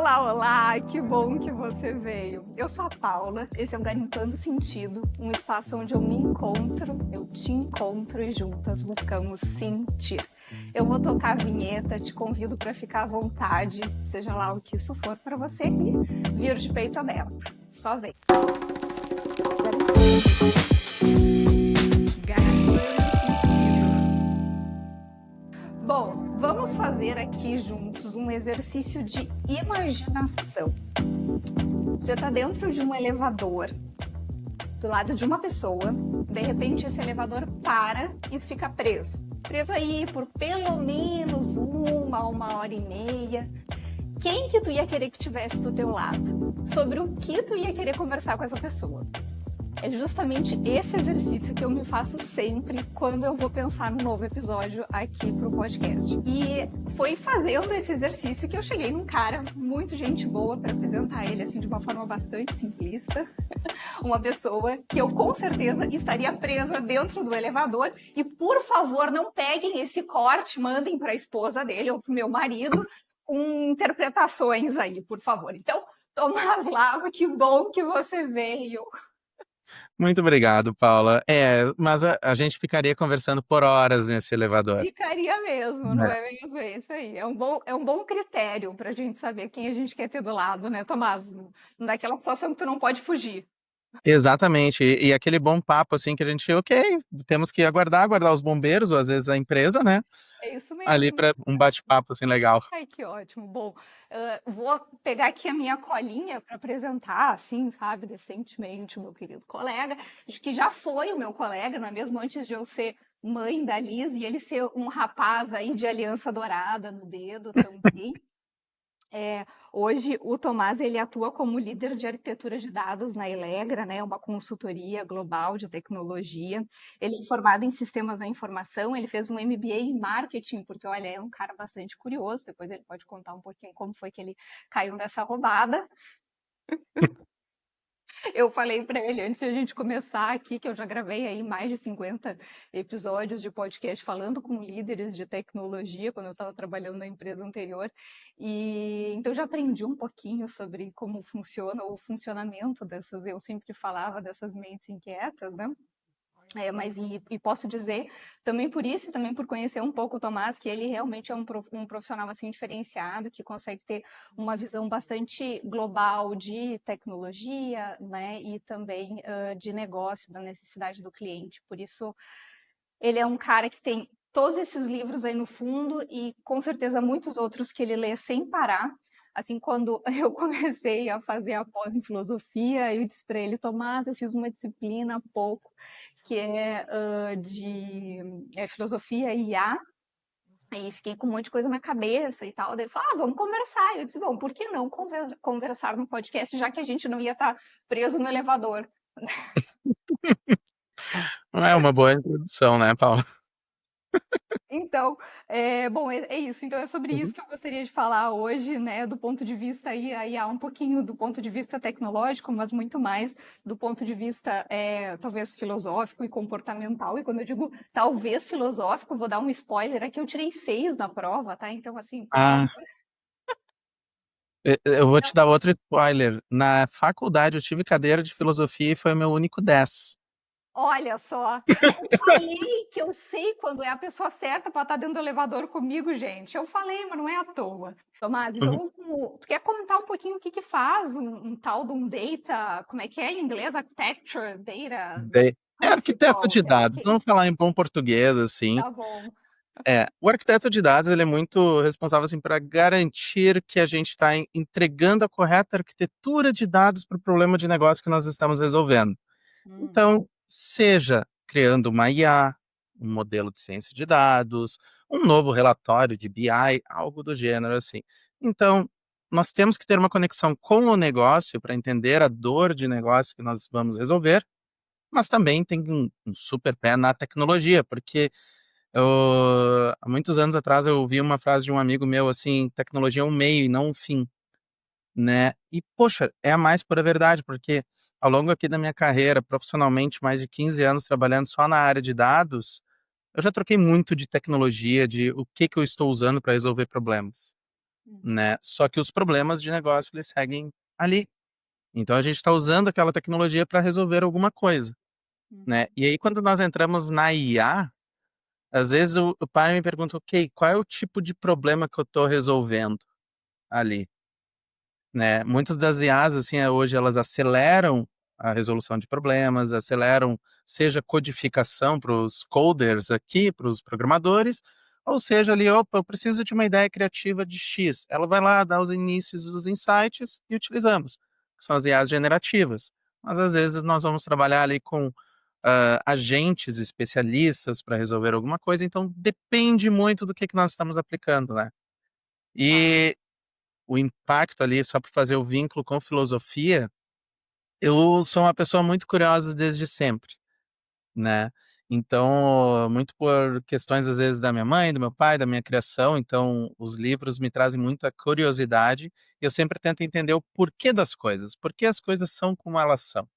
Olá, olá, que bom que você veio. Eu sou a Paula, esse é o Garimpando Sentido, um espaço onde eu me encontro, eu te encontro e juntas buscamos sentir. Eu vou tocar a vinheta, te convido para ficar à vontade, seja lá o que isso for para você, e vir de peito aberto. Só vem. Bom, vamos fazer aqui juntos um exercício de imaginação. Você está dentro de um elevador, do lado de uma pessoa, de repente esse elevador para e fica preso. Preso aí por pelo menos uma hora e meia. Quem que tu ia querer que tivesse do teu lado? Sobre o que tu ia querer conversar com essa pessoa? É justamente esse exercício que eu me faço sempre quando eu vou pensar num novo episódio aqui pro podcast. E foi fazendo esse exercício que eu cheguei num cara muito gente boa para apresentar ele assim de uma forma bastante simplista. Uma pessoa que eu com certeza estaria presa dentro do elevador. E por favor, não peguem esse corte, mandem para a esposa dele ou pro meu marido com interpretações aí, por favor. Então, Tomás Lago, que bom que você veio. Muito obrigado, Paula. Mas a gente ficaria conversando por horas nesse elevador. Ficaria mesmo, não é mesmo? É isso aí. É um bom critério para a gente saber quem a gente quer ter do lado, né, Tomás? Naquela situação que tu não pode fugir. Exatamente. E aquele bom papo, assim, que a gente, ok, temos que aguardar os bombeiros, ou às vezes a empresa, né? É isso Ali mesmo. para um bate-papo, assim, legal. Ai, que ótimo. Bom, vou pegar aqui a minha colinha para apresentar, assim, sabe, decentemente, o meu querido colega, que já foi o meu colega, não é mesmo? Antes de eu ser mãe da Liz e ele ser um rapaz aí de aliança dourada no dedo também. Hoje o Tomás ele atua como líder de arquitetura de dados na Elegra, né, uma consultoria global de tecnologia. Ele é formado em sistemas da informação, ele fez um MBA em marketing, porque olha, é um cara bastante curioso, depois ele pode contar um pouquinho como foi que ele caiu nessa roubada. Eu falei para ele antes de a gente começar aqui que eu já gravei aí mais de 50 episódios de podcast falando com líderes de tecnologia quando eu estava trabalhando na empresa anterior. E então já aprendi um pouquinho sobre como funciona o funcionamento dessas, eu sempre falava dessas mentes inquietas, né? Mas posso dizer também por isso, também por conhecer um pouco o Tomás, que ele realmente é um profissional assim diferenciado, que consegue ter uma visão bastante global de tecnologia, né, e também de negócio, da necessidade do cliente. Por isso, ele é um cara que tem todos esses livros aí no fundo e com certeza muitos outros que ele lê sem parar. Assim, quando eu comecei a fazer a pós em filosofia, eu disse para ele, Tomás, eu fiz uma disciplina há pouco que é de filosofia e IA, aí fiquei com um monte de coisa na cabeça e tal. Daí ele falou, vamos conversar. Eu disse, bom, por que não conversar no podcast, já que a gente não ia estar preso no elevador? É uma boa introdução, né, Paula? Então, bom, é isso. Então é sobre isso que eu gostaria de falar hoje, né? Do ponto de vista aí há um pouquinho do ponto de vista tecnológico, mas muito mais do ponto de vista talvez filosófico e comportamental. E quando eu digo talvez filosófico, vou dar um spoiler aqui, eu tirei 6 na prova, tá? Então, assim, por Ah, favor. eu vou te dar outro spoiler. Na faculdade eu tive cadeira de filosofia e foi o meu único 10. Olha só, eu falei que eu sei quando é a pessoa certa para estar dentro do elevador comigo, gente. Eu falei, mas não é à toa. Tomás, Uhum. então, tu quer comentar um pouquinho o que que faz um tal de um data, como é que é em inglês? Architecture, data É arquiteto principal, de sei lá o dados, quê. vamos falar em bom português, assim. Tá bom. O arquiteto de dados ele é muito responsável assim, para garantir que a gente está entregando a correta arquitetura de dados para o problema de negócio que nós estamos resolvendo. Hum. Então, seja criando uma IA, um modelo de ciência de dados, um novo relatório de BI, algo do gênero assim. Então, nós temos que ter uma conexão com o negócio para entender a dor de negócio que nós vamos resolver, mas também tem um super pé na tecnologia, porque há muitos anos atrás eu ouvi uma frase de um amigo meu assim, tecnologia é um meio e não um fim, né? E poxa, é a mais pura verdade, porque ao longo aqui da minha carreira, profissionalmente, mais de 15 anos trabalhando só na área de dados, eu já troquei muito de tecnologia, de o que eu estou usando para resolver problemas. uhum, né? Só que os problemas de negócio eles seguem ali. Então a gente está usando aquela tecnologia para resolver alguma coisa, né? uhum, E aí quando nós entramos na IA, às vezes o pai me pergunta, ok, qual é o tipo de problema que eu estou resolvendo ali? Né? Muitas das IAs, assim, hoje elas aceleram a resolução de problemas, aceleram, seja codificação para os coders aqui, para os programadores, ou seja, ali, opa, eu preciso de uma ideia criativa de X. Ela vai lá, dá os inícios dos insights e utilizamos, que são as IAs generativas. Mas às vezes nós vamos trabalhar ali com agentes especialistas para resolver alguma coisa, então depende muito do que nós estamos aplicando, né? tá, E o impacto ali, só para fazer o vínculo com filosofia, eu sou uma pessoa muito curiosa desde sempre, né? Então, muito por questões, às vezes, da minha mãe, do meu pai, da minha criação, então os livros me trazem muita curiosidade e eu sempre tento entender o porquê das coisas, por que as coisas são como elas são,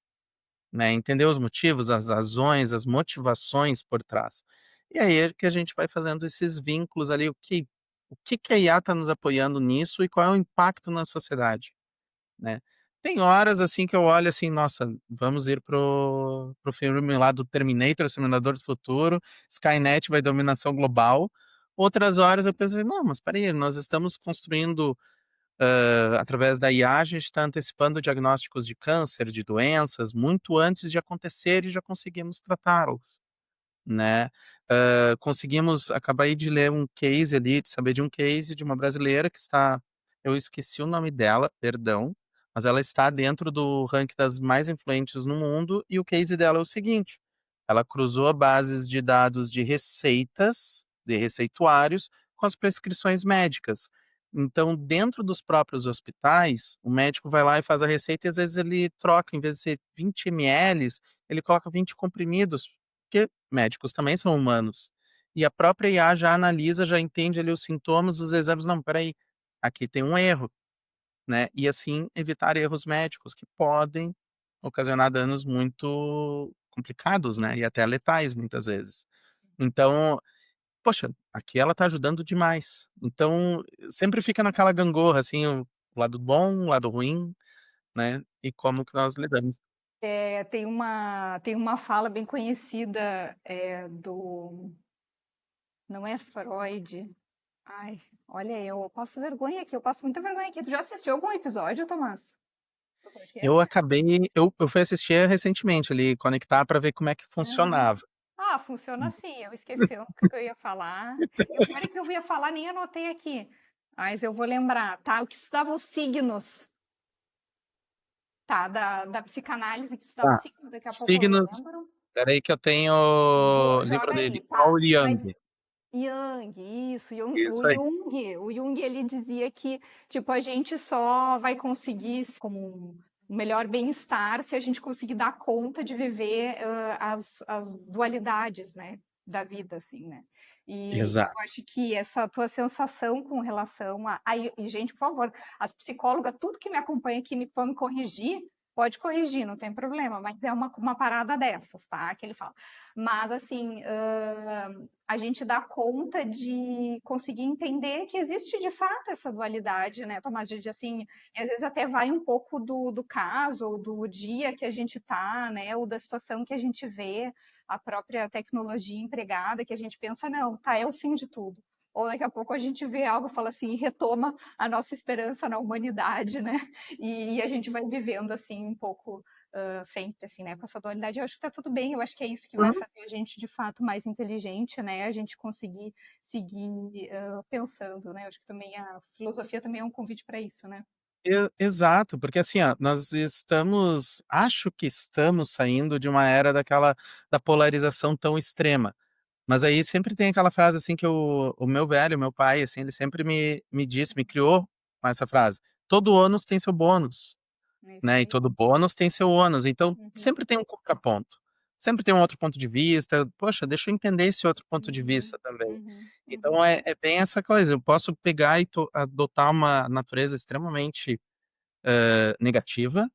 né? Entender os motivos, as razões, as motivações por trás. E aí é que a gente vai fazendo esses vínculos ali, o que a IA está nos apoiando nisso e qual é o impacto na sociedade, né? Tem horas assim que eu olho assim, nossa, vamos ir pro filme lá do Terminator, Exterminador do Futuro, Skynet vai dominação global. Outras horas eu penso, não, mas peraí, nós estamos construindo, através da IA, a gente está antecipando diagnósticos de câncer, de doenças, muito antes de acontecer e já conseguimos tratá-los, né? Conseguimos, acabei de ler um case ali, de saber de um case de uma brasileira que está, eu esqueci o nome dela, perdão, mas ela está dentro do ranking das mais influentes no mundo e o case dela é o seguinte: ela cruzou bases de dados de receitas, de receituários, com as prescrições médicas. Então, dentro dos próprios hospitais, o médico vai lá e faz a receita e às vezes ele troca, em vez de ser 20 ml, ele coloca 20 comprimidos, porque médicos também são humanos. E a própria IA já analisa, já entende ali os sintomas dos exames. Não, peraí, aqui tem um erro, né? E assim evitar erros médicos que podem ocasionar danos muito complicados, né? E até letais muitas vezes. Então, poxa, aqui ela tá ajudando demais. Então, sempre fica naquela gangorra, assim, o lado bom, o lado ruim, né? E como que nós lidamos. tem uma fala bem conhecida não é Freud. Ai, olha, eu passo vergonha aqui, eu passo muita vergonha aqui. Tu já assistiu algum episódio, Tomás? Do Eu podcast? acabei, eu fui assistir recentemente ali, conectar para ver como é que Aham. funcionava. Ah, funciona assim. Eu esqueci o que eu ia falar. E o pior é que eu ia falar, nem anotei aqui. Mas eu vou lembrar, tá? O que estudava os signos, tá? Da psicanálise, que estudava os Tá. signos, daqui a pouco eu Signos. lembro. Peraí que eu tenho o livro Joga dele, aí, Carl tá? Jung. Jung, isso, Isso aí. O Jung ele dizia que, tipo, a gente só vai conseguir como um melhor bem-estar se a gente conseguir dar conta de viver as dualidades, né, da vida, assim, né? E eu Exato. acho que essa tua sensação com relação e, gente, por favor, as psicólogas, tudo que me acompanha aqui, for me corrigir, pode corrigir, não tem problema, mas é uma parada dessas, tá? Que ele fala. Mas, assim, a gente dá conta de conseguir entender que existe de fato essa dualidade, né, Tomás? De assim, e às vezes até vai um pouco do caso, ou do dia que a gente está, né, ou da situação que a gente vê, a própria tecnologia empregada, que a gente pensa, não, tá, é o fim de tudo. Ou daqui a pouco a gente vê algo e fala assim, retoma a nossa esperança na humanidade, né? E a gente vai vivendo assim um pouco sempre, assim, né? Com essa dualidade, eu acho que tá tudo bem, eu acho que é isso que vai Hum, fazer a gente de fato mais inteligente, né? A gente conseguir seguir pensando, né? Eu acho que também a filosofia também é um convite para isso, né? Exato, porque assim, ó, nós estamos, acho que estamos saindo de uma era da polarização tão extrema. Mas aí sempre tem aquela frase assim que o meu velho, meu pai, assim, ele sempre me disse, me criou com essa frase: todo ônus tem seu bônus, É isso né? E aí. todo bônus tem seu ônus. Então, Uhum, sempre tem um contraponto. Sempre tem um outro ponto de vista. Poxa, deixa eu entender esse outro ponto de uhum, vista também. uhum, Então, uhum. é bem essa coisa. Eu posso pegar e adotar uma natureza extremamente negativa.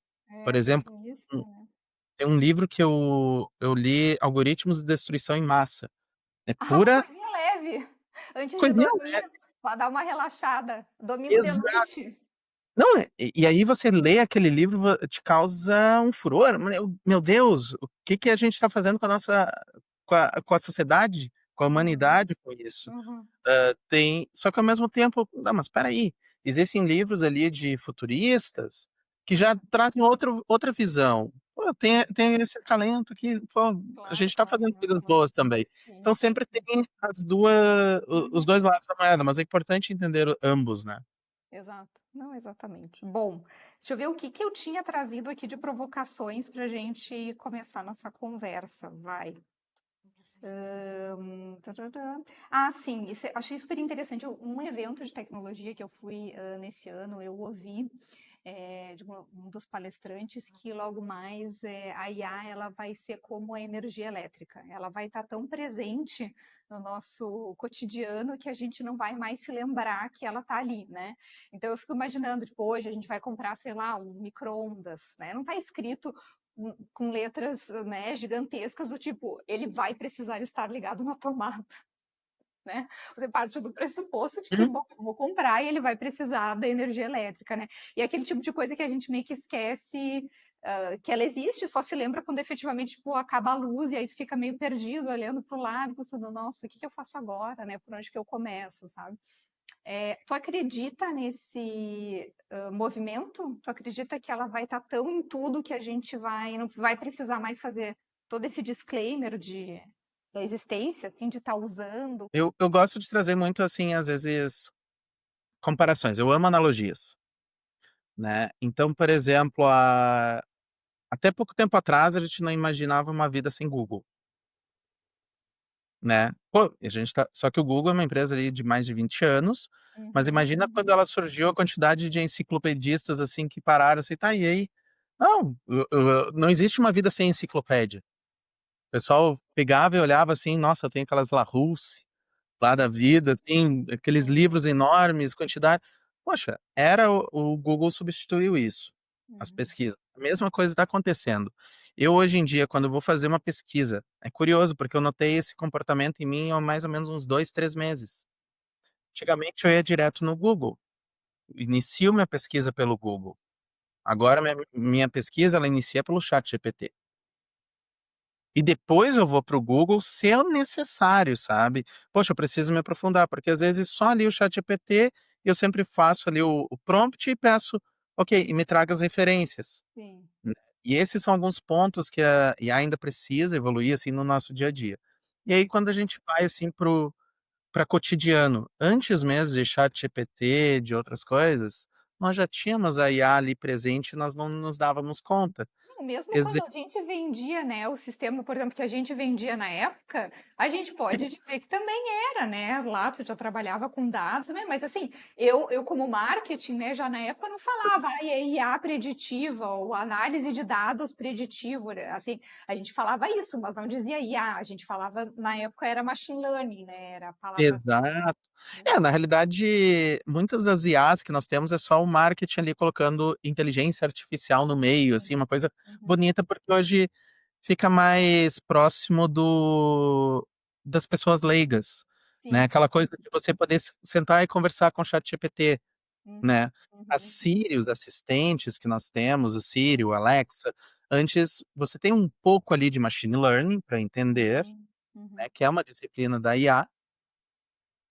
Por É exemplo, pessimista, um- né? tem um livro que eu li, Algoritmos de Destruição em Massa. É Ah, uma pura coisinha leve, antes de coisinha. dormir. Pra dar uma relaxada. Domingo de Exato. noite. Não, e aí você lê aquele livro, te causa um furor. Meu Deus, o que que a gente está fazendo com a nossa, com a sociedade, com a Uhum, humanidade com isso? uhum, Só que ao mesmo tempo, não, mas espera aí, existem livros ali de futuristas que já uhum. trazem outra visão. Pô, tem esse talento aqui, pô, a gente Claro, está claro, fazendo não, coisas claro. boas também. Sim, Então sim, sempre sim. tem os Uhum, 2 lados da moeda, mas é importante entender ambos, né. exato. Não, exatamente. Bom, deixa eu ver o que que eu tinha trazido aqui de provocações para a gente começar nossa conversa. Vai. Tararã. Ah, sim, achei super interessante. Um evento de tecnologia que eu fui nesse ano, eu ouvi de um dos palestrantes que logo mais a IA ela vai ser como a energia elétrica. Ela vai estar tão presente no nosso cotidiano que a gente não vai mais se lembrar que ela está ali, né? Então eu fico imaginando, tipo, hoje a gente vai comprar, sei lá, um micro-ondas, né? Não está escrito com letras, né, gigantescas do tipo, ele vai precisar estar ligado na tomada, né? Você parte do pressuposto de que, Uhum. bom, eu vou comprar e ele vai precisar da energia elétrica, né? E é aquele tipo de coisa que a gente meio que esquece que ela existe, só se lembra quando efetivamente tipo, acaba a luz e aí tu fica meio perdido, olhando para o lado, pensando, nossa, o que que eu faço agora, né? Por onde que eu começo, sabe? Tu acredita nesse movimento? Tu acredita que ela vai estar tão em tudo que a gente não vai precisar mais fazer todo esse disclaimer da existência, assim, de estar usando? Eu gosto de trazer muito, assim, às vezes, comparações, eu amo analogias, né. Então, por exemplo, até pouco tempo atrás a gente não imaginava uma vida sem Google, né. Pô, a gente tá só que o Google é uma empresa ali de mais de 20 anos, mas Uhum, imagina quando uhum. ela surgiu a quantidade de enciclopedistas, assim, que pararam assim: "Tá, e aí?". Não, não existe uma vida sem enciclopédia. O pessoal pegava e olhava assim: "Nossa, tem aquelas Larousse lá da vida", assim, aqueles Uhum, livros enormes, quantidade. Poxa, era o Google substituiu isso, as uhum, pesquisas. A mesma coisa está acontecendo. Eu hoje em dia, quando eu vou fazer uma pesquisa, é curioso, porque eu notei esse comportamento em mim há mais ou menos uns 2, 3 meses. Antigamente eu ia direto no Google, inicio minha pesquisa pelo Google. Agora minha pesquisa ela inicia pelo ChatGPT. E depois eu vou para o Google se é necessário, sabe. Poxa, eu preciso me aprofundar, porque às vezes só ali o ChatGPT, eu sempre faço ali o prompt e peço: "Ok, e me traga as referências", sim. né. E esses são alguns pontos que a IA ainda precisa evoluir, assim, no nosso dia a dia. E aí quando a gente vai, assim, para cotidiano, antes mesmo de ChatGPT, de outras coisas, nós já tínhamos a IA ali presente e nós não nos dávamos conta. Não, mesmo quando Exe a gente vendia, né, o sistema, por exemplo, que a gente vendia na época, a gente pode dizer que também era, né? Lá tu já trabalhava com dados, né? Mas assim, eu como marketing, né, já na época não falava IA preditiva ou análise de dados preditivo, né? Assim, a gente falava isso, mas não dizia IA, a gente falava, na época era machine learning, né? Era a palavra. Exato. É, na realidade, muitas das IAs que nós temos é só o marketing ali colocando inteligência artificial no meio, Sim. assim, uma coisa Uhum. bonita, porque hoje fica mais próximo das pessoas leigas, Sim, né, sim, aquela coisa sim. de você poder sentar e conversar com o ChatGPT, Uhum. né. As Uhum. Siri, os assistentes que nós temos, o Siri, o Alexa, antes você tem um pouco ali de machine learning para entender, Uhum. né, Uhum. que é uma disciplina da IA,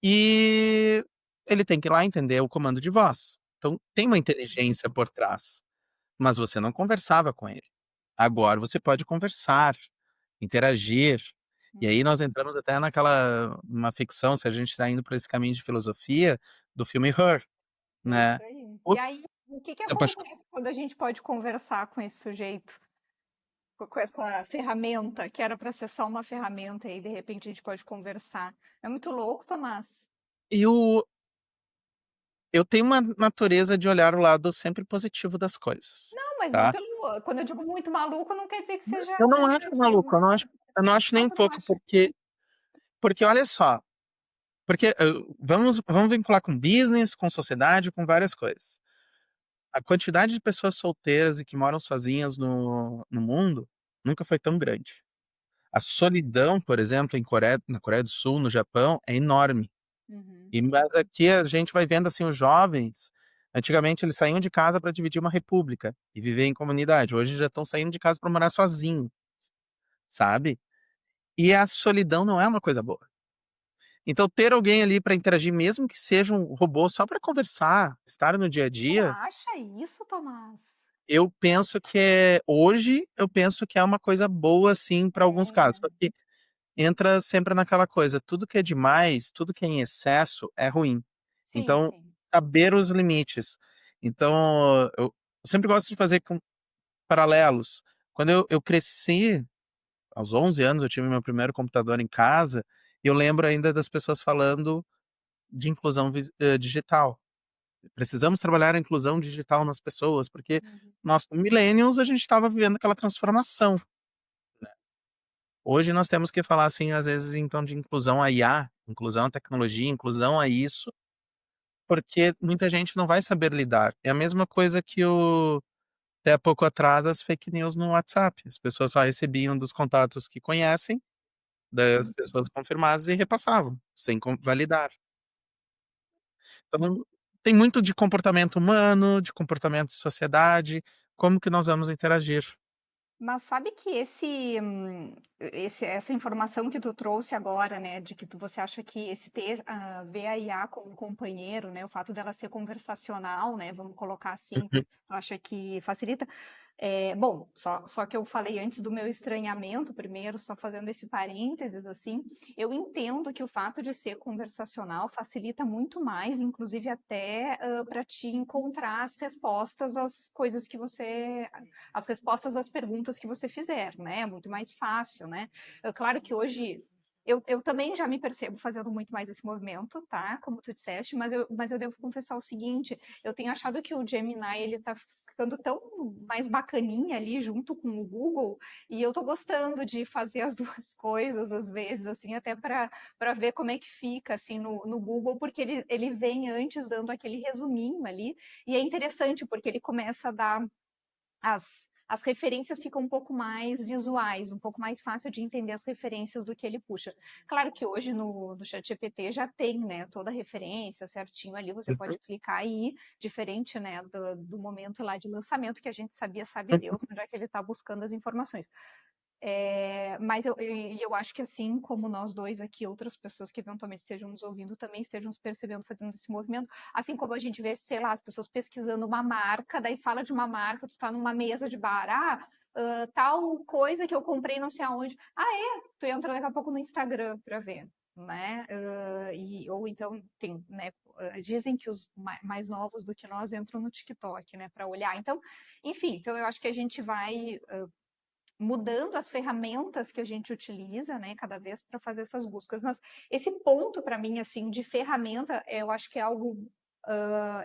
e ele tem que ir lá entender o comando de voz. Então tem uma inteligência por trás, mas você não conversava com ele. Agora você pode conversar, interagir, e aí Uhum. nós entramos até uma ficção, se a gente está indo por esse caminho de filosofia, do filme Her, É né. isso aí. E Putz, aí, o que que se apaixonou. acontece quando a gente pode conversar com esse sujeito, com essa ferramenta, que era para ser só uma ferramenta, e de repente a gente pode conversar? É muito louco, Tomás. Eu tenho uma natureza de olhar o lado sempre positivo das coisas, Não, mas não tá. pelo. Quando eu digo muito maluco, não quer dizer que seja Eu não acho negativo, maluco, né? eu não acho nem Ah, um tu não pouco, acha? porque olha só. Porque, vamos vincular com business, com sociedade, com várias coisas. A quantidade de pessoas solteiras e que moram sozinhas no mundo nunca foi tão grande. A solidão, por exemplo, na Coreia do Sul, no Japão, é enorme. Uhum. Mas aqui a gente vai vendo, assim, os jovens, antigamente eles saíam de casa para dividir uma república e viver em comunidade, hoje já estão saindo de casa para morar sozinho, sabe. E a solidão não é uma coisa boa. Então ter alguém ali para interagir, mesmo que seja um robô só para conversar, estar no dia a Tu dia, acha isso, Tomás? eu penso que hoje eu penso que é uma coisa boa, sim, para alguns casos, só É, que entra sempre naquela coisa, tudo que é demais, tudo que é em excesso é ruim. sim, Então, sim. saber os limites. Então, eu sempre gosto de fazer com paralelos. Quando eu cresci, aos 11 anos eu tive meu primeiro computador em casa, e eu lembro ainda das pessoas falando de inclusão digital. Precisamos trabalhar a inclusão digital nas pessoas, porque Uhum. nós millennials, a gente estava vivendo aquela transformação. Hoje nós temos que falar, assim, às vezes, então, de inclusão à IA, inclusão à tecnologia, inclusão a isso, porque muita gente não vai saber lidar. É a mesma coisa que até pouco atrás, as fake news no WhatsApp. As pessoas só recebiam dos contatos que conhecem, das pessoas confirmadas, e repassavam, sem validar. Então, tem muito de comportamento humano, de comportamento de sociedade, como que nós vamos interagir. Mas sabe que essa informação que tu trouxe agora, né, de que você acha que ver a IA como um companheiro, né, o fato dela ser conversacional, né, vamos colocar assim, Uhum, tu acha que facilita? Bom, só que eu falei antes do meu estranhamento, primeiro, só fazendo esse parênteses, assim, eu entendo que o fato de ser conversacional facilita muito mais, inclusive até para te encontrar as respostas às coisas que você, as respostas às perguntas que você fizer, né? É muito mais fácil, né? Claro que hoje eu também já me percebo fazendo muito mais esse movimento, tá? Como tu disseste, mas eu devo confessar o seguinte, eu tenho achado que o Gemini, ele tá ficando tão mais bacaninha ali junto com o Google, e eu tô gostando de fazer as duas coisas às vezes, assim, até para ver como é que fica, assim, no Google, porque ele vem antes dando aquele resuminho ali, e é interessante porque ele começa a dar as referências ficam um pouco mais visuais, um pouco mais fácil de entender as referências do que ele puxa. Claro que hoje no ChatGPT já tem, né, toda a referência certinho ali, você pode uhum, clicar e ir, diferente, né, do momento lá de lançamento, que a gente sabia, sabe uhum, Deus, onde é que ele está buscando as informações. Mas eu acho que assim como nós dois aqui, outras pessoas que eventualmente estejam nos ouvindo também estejam nos percebendo fazendo esse movimento, assim como a gente vê, sei lá, as pessoas pesquisando uma marca, daí fala de uma marca, tu está numa mesa de bar, tal coisa que eu comprei não sei aonde. Tu entra daqui a pouco no Instagram para ver, né? Ou então tem, né? Dizem que os mais novos do que nós entram no TikTok, né, para olhar. Então, enfim, então eu acho que a gente vai mudando as ferramentas que a gente utiliza, né, cada vez para fazer essas buscas. Mas esse ponto para mim, assim, de ferramenta, eu acho que é algo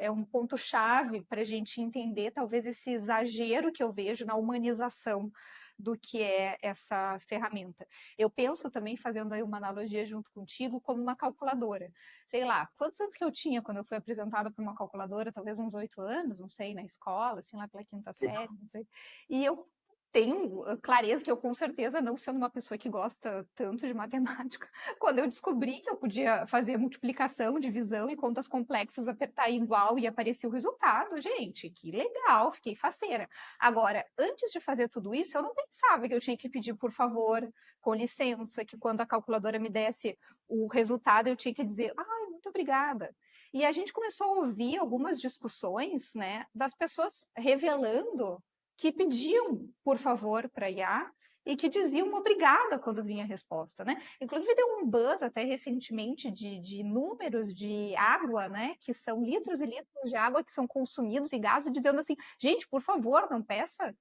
é um ponto chave para a gente entender talvez esse exagero que eu vejo na humanização do que é essa ferramenta. Eu penso também, fazendo aí uma analogia junto contigo, como uma calculadora. Sei lá, quantos anos que eu tinha quando eu fui apresentada para uma calculadora? Talvez uns 8 anos, não sei, na escola, assim, lá pela quinta série, não sei. E eu tenho clareza que eu, com certeza, não sendo uma pessoa que gosta tanto de matemática, quando eu descobri que eu podia fazer multiplicação, divisão e contas complexas, apertar igual e aparecer o resultado, gente, que legal, fiquei faceira. Agora, antes de fazer tudo isso, eu não pensava que eu tinha que pedir por favor, com licença, que quando a calculadora me desse o resultado, eu tinha que dizer, ai, muito obrigada. E a gente começou a ouvir algumas discussões, né, das pessoas revelando que pediam por favor para IA e que diziam obrigada quando vinha a resposta, né? Inclusive deu um buzz até recentemente de números de água, né? Que são litros e litros de água que são consumidos e gases, dizendo assim, gente, por favor, não peça,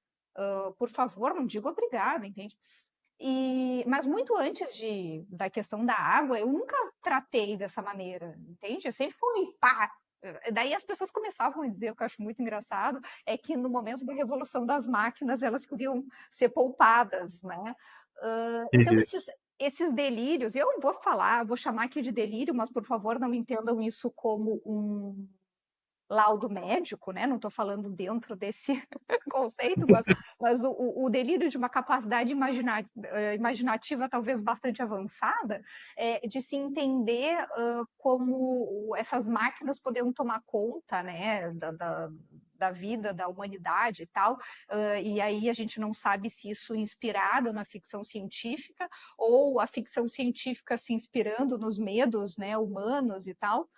por favor, não diga obrigada, entende? Mas muito antes da questão da água, eu nunca tratei dessa maneira, entende? Eu sempre fui pá. Daí as pessoas começavam a dizer, o que eu acho muito engraçado, é que no momento da revolução das máquinas elas queriam ser poupadas, né? Então isso. esses delírios, eu vou falar, vou chamar aqui de delírio, mas por favor não entendam isso como laudo médico, né? Não estou falando dentro desse conceito, mas o delírio de uma capacidade imaginativa talvez bastante avançada, de se entender como essas máquinas poderiam tomar conta, né, da vida da humanidade e tal, e aí a gente não sabe se isso inspirado na ficção científica ou a ficção científica se inspirando nos medos, né, humanos e tal.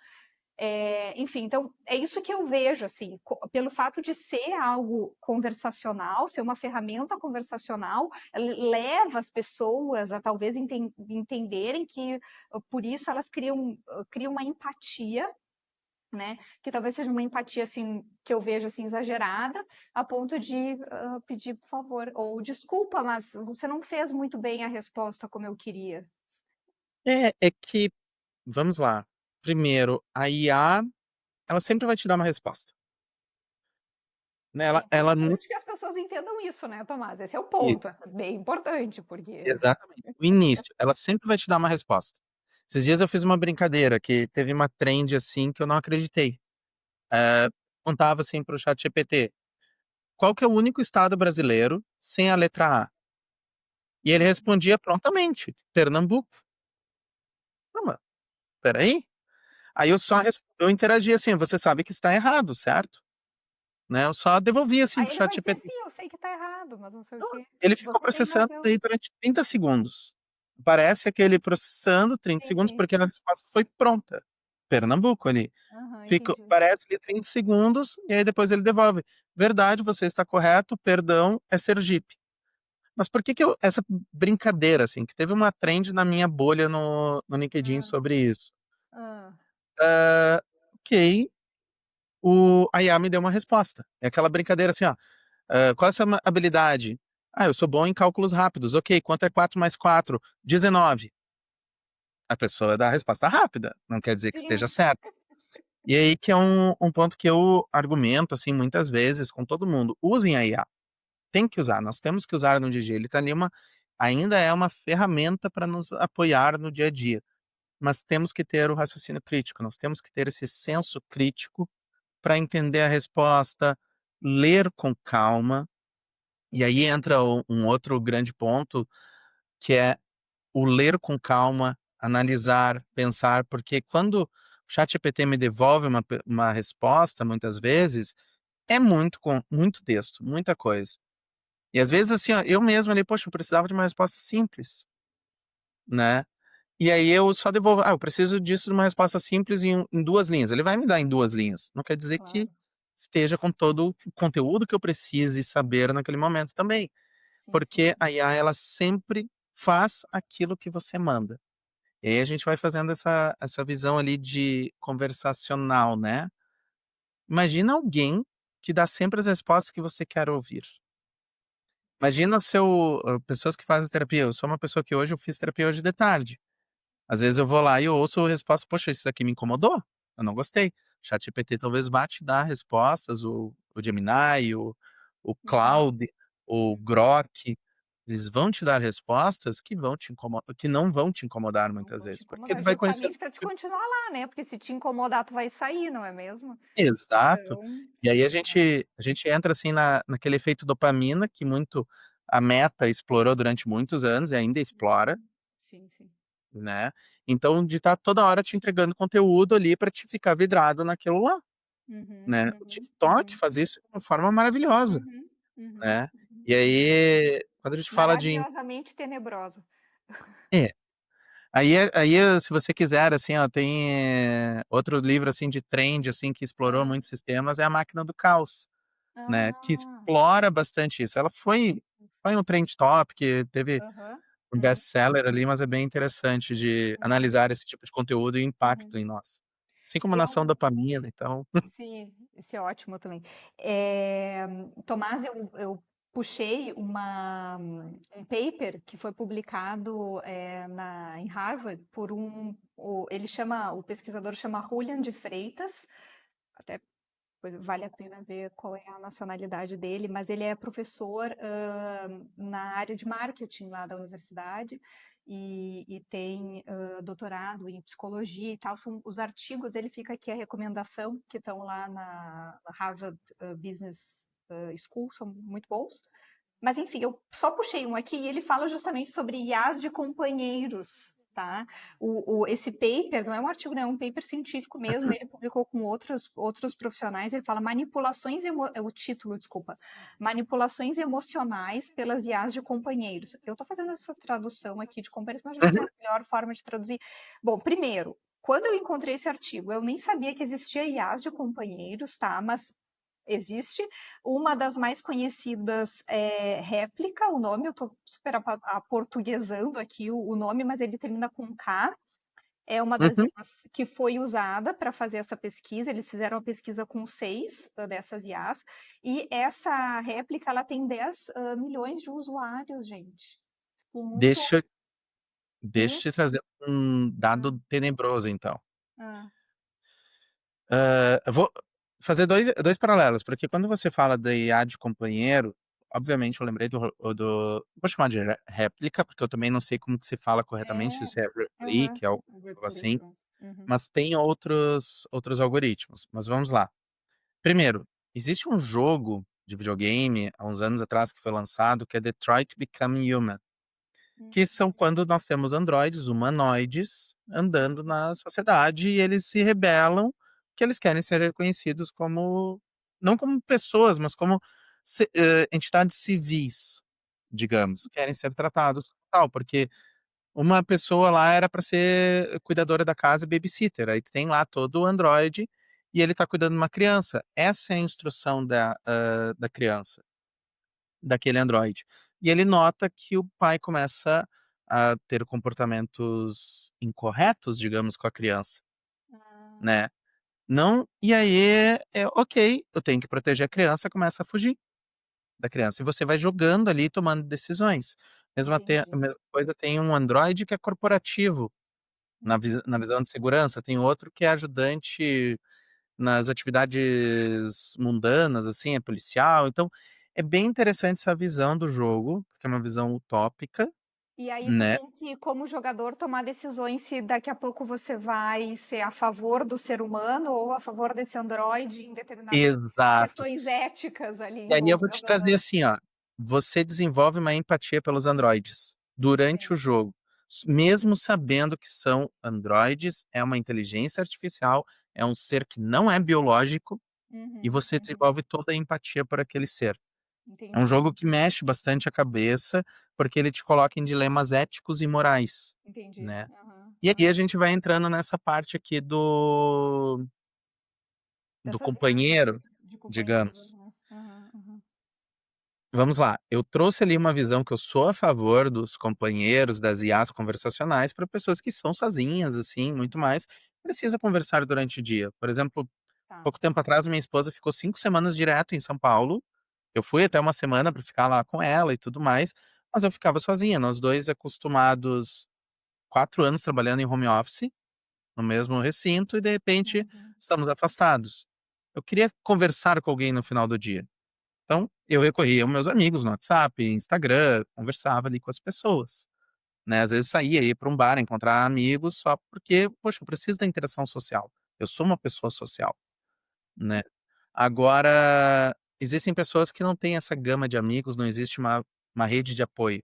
Enfim, então é isso que eu vejo, assim, pelo fato de ser algo conversacional, ser uma ferramenta conversacional, leva as pessoas a talvez entenderem que por isso elas criam uma empatia, né? Que talvez seja uma empatia assim que eu vejo assim exagerada, a ponto de pedir por favor ou desculpa, mas você não fez muito bem a resposta como eu queria. É que, vamos lá. Primeiro, a IA, ela sempre vai te dar uma resposta. Né? É Ela não. importante que as pessoas entendam isso, né, Tomás? Esse é o Isso, ponto, é bem importante, porque exatamente. O início, ela sempre vai te dar uma resposta. Esses dias eu fiz uma brincadeira que teve uma trend assim que eu não acreditei. Contava assim pro chat GPT, qual que é o único estado brasileiro sem a letra A? E ele respondia prontamente, Pernambuco. Não, mas peraí. Aí eu interagi assim, você sabe que está errado, certo? Né? Eu só devolvi assim aí pro ele vai chat dizer GPT. sim, eu sei que tá errado, mas não sei o Então, quê. ele ficou Você tem processando razão. aí durante 30 segundos. Parece aquele processando 30 Sim, segundos sim. porque a resposta foi pronta. Pernambuco ali. Aham, Fica, entendi. parece ali 30 segundos e aí depois ele devolve. Verdade, você está correto, perdão, é Sergipe. Mas por que que essa brincadeira, assim, que teve uma trend na minha bolha no LinkedIn Ah, sobre isso? ah. Ah, ok, a IA me deu uma resposta. É aquela brincadeira assim, ó. Qual é a sua habilidade? Ah, eu sou bom em cálculos rápidos. Ok, quanto é 4 mais 4? 19. A pessoa dá a resposta rápida, não quer dizer que esteja Sim. certo. E aí que é um ponto que eu argumento, assim, muitas vezes com todo mundo. Usem a IA. Tem que usar, nós temos que usar no dia a dia. Ele tá ali ainda é uma ferramenta para nos apoiar no dia a dia. Mas temos que ter o raciocínio crítico, nós temos que ter esse senso crítico para entender a resposta, ler com calma. E aí entra um outro grande ponto, que é o ler com calma, analisar, pensar, porque quando o ChatGPT me devolve uma resposta, muitas vezes, é muito texto, muita coisa. E às vezes, assim, ó, eu mesmo ali, poxa, eu precisava de uma resposta simples, né? E aí eu só devolvo, eu preciso disso de uma resposta simples em 2 linhas. Ele vai me dar em 2 linhas. Não quer dizer que Claro. esteja com todo o conteúdo que eu precise saber naquele momento também. Sim, sim, Porque sim. a IA, ela sempre faz aquilo que você manda. E aí a gente vai fazendo essa visão ali de conversacional, né? Imagina alguém que dá sempre as respostas que você quer ouvir. Imagina pessoas que fazem terapia. Eu sou uma pessoa que hoje eu fiz terapia hoje de tarde. Às vezes eu vou lá e eu ouço a resposta, poxa, isso aqui me incomodou, eu não gostei. O ChatGPT talvez vá te dar respostas, o Gemini, o Uhum, Claude, o uhum. Grok, eles vão te dar respostas que vão te incomodar, que não vão te incomodar Não muitas vou te vezes, porque incomodar, ele vai conhecer. justamente para te continuar lá, né? Porque se te incomodar, tu vai sair, não é mesmo? Exato. Então, E aí a é. gente, a gente entra assim naquele efeito dopamina que muito a Meta explorou durante muitos anos e ainda explora, Uhum. Sim, sim. né? Então, de estar toda hora te entregando conteúdo ali para te ficar vidrado naquilo lá, Uhum, né? O uhum, TikTok uhum, faz isso de uma forma maravilhosa, uhum, uhum, né? uhum, E uhum. aí, quando a gente fala de. Maravilhosamente tenebrosa. É. Aí, se você quiser, assim, ó, tem outro livro, assim, de trend, assim, que explorou Ah, muitos sistemas, é A Máquina do Caos, né? Que ah, explora bastante isso. Ela foi um trend top, que teve aham, um aham, best-seller ali, mas é bem interessante de uhum, analisar esse tipo de conteúdo e o impacto uhum. em nós. Assim como na ação Eu, dopamina, então. sim, isso é ótimo também. Tomás, eu puxei um paper que foi publicado em Harvard por o pesquisador chama Julian de Freitas, até Depois vale a pena ver qual é a nacionalidade dele, mas ele é professor na área de marketing lá da universidade e tem doutorado em psicologia e tal. São os artigos, ele fica aqui a recomendação, que estão lá na Harvard Business School, são muito bons. Mas enfim, eu só puxei um aqui e ele fala justamente sobre IAs de companheiros, tá? Esse paper não é um artigo, não, é um paper científico mesmo, ele publicou com outros profissionais, ele fala é o título, desculpa, manipulações emocionais pelas IAs de companheiros. Eu estou fazendo essa tradução aqui de companheiros, mas acho que é Uhum. a melhor forma de traduzir. Bom, primeiro, quando eu encontrei esse artigo, eu nem sabia que existia IAs de companheiros, tá? Mas existe. Uma das mais conhecidas é Réplica, o nome, eu estou super aportuguesando aqui o nome, mas ele termina com K. É uma das Uhum. IAs que foi usada para fazer essa pesquisa. Eles fizeram a pesquisa com 6 dessas IAs. E essa réplica, ela tem 10 milhões de usuários, gente. Tipo, muito. Deixa, deixa eu Hum? te trazer um Ah, dado tenebroso, então. ah, Eu vou fazer dois paralelos, porque quando você fala da IA de companheiro, obviamente eu lembrei vou chamar de réplica, porque eu também não sei como que se fala corretamente, é. se é Aham. replica, algo assim, Replica. Uhum. mas tem outros algoritmos. Mas vamos lá. Primeiro, existe um jogo de videogame, há uns anos atrás, que foi lançado, que é Detroit Become Human, que são Uhum. quando nós temos androides, humanoides, andando na sociedade e eles se rebelam, que eles querem ser reconhecidos como, não como pessoas, mas como entidades civis, digamos, querem ser tratados como tal, porque uma pessoa lá era para ser cuidadora da casa e babysitter, aí tem lá todo o androide e ele está cuidando de uma criança. Essa é a instrução da criança, daquele androide. E ele nota que o pai começa a ter comportamentos incorretos, digamos, com a criança, Ah, né? Não, e aí ok, eu tenho que proteger a criança, começa a fugir da criança. E você vai jogando ali, tomando decisões. A entendi. mesma coisa tem um androide que é corporativo, na visão de segurança, tem outro que é ajudante nas atividades mundanas, assim, é policial. Então, é bem interessante essa visão do jogo, porque é uma visão utópica, E aí tu né? tem que, como jogador, tomar decisões se daqui a pouco você vai ser a favor do ser humano ou a favor desse androide em determinadas Exato. questões éticas ali E aí eu vou te envolvendo. trazer Aham. assim, ó, você desenvolve uma empatia pelos androides durante o Sim. jogo, mesmo sabendo que são androides, é uma inteligência artificial, é um ser que não é biológico, e Uhum, você uhum. desenvolve toda a empatia por aquele ser. É um Entendi, jogo que mexe bastante a cabeça, porque ele te coloca em dilemas éticos e morais, entendi. né. Aham, E aí a aham. gente vai entrando nessa parte aqui do Dessas IAs companheiro, de companheiros. digamos. Aham, aham, aham. Vamos lá, eu trouxe ali uma visão que eu sou a favor dos companheiros, das IAs conversacionais para pessoas que são sozinhas, assim, muito mais, precisa conversar durante o dia. Por exemplo, Tá. pouco tempo atrás minha esposa ficou 5 semanas direto em São Paulo, eu fui até uma semana para ficar lá com ela e tudo mais, mas eu ficava sozinha, nós 2 acostumados 4 anos trabalhando em home office, no mesmo recinto e de repente Uhum, estamos afastados. Eu queria conversar com alguém no final do dia. Então, eu recorria aos meus amigos no WhatsApp, Instagram, conversava ali com as pessoas, né? Às vezes saía, ia para um bar, encontrar amigos só porque, poxa, eu preciso da interação social. Eu sou uma pessoa social, né? Agora, existem pessoas que não têm essa gama de amigos, não existe uma rede de apoio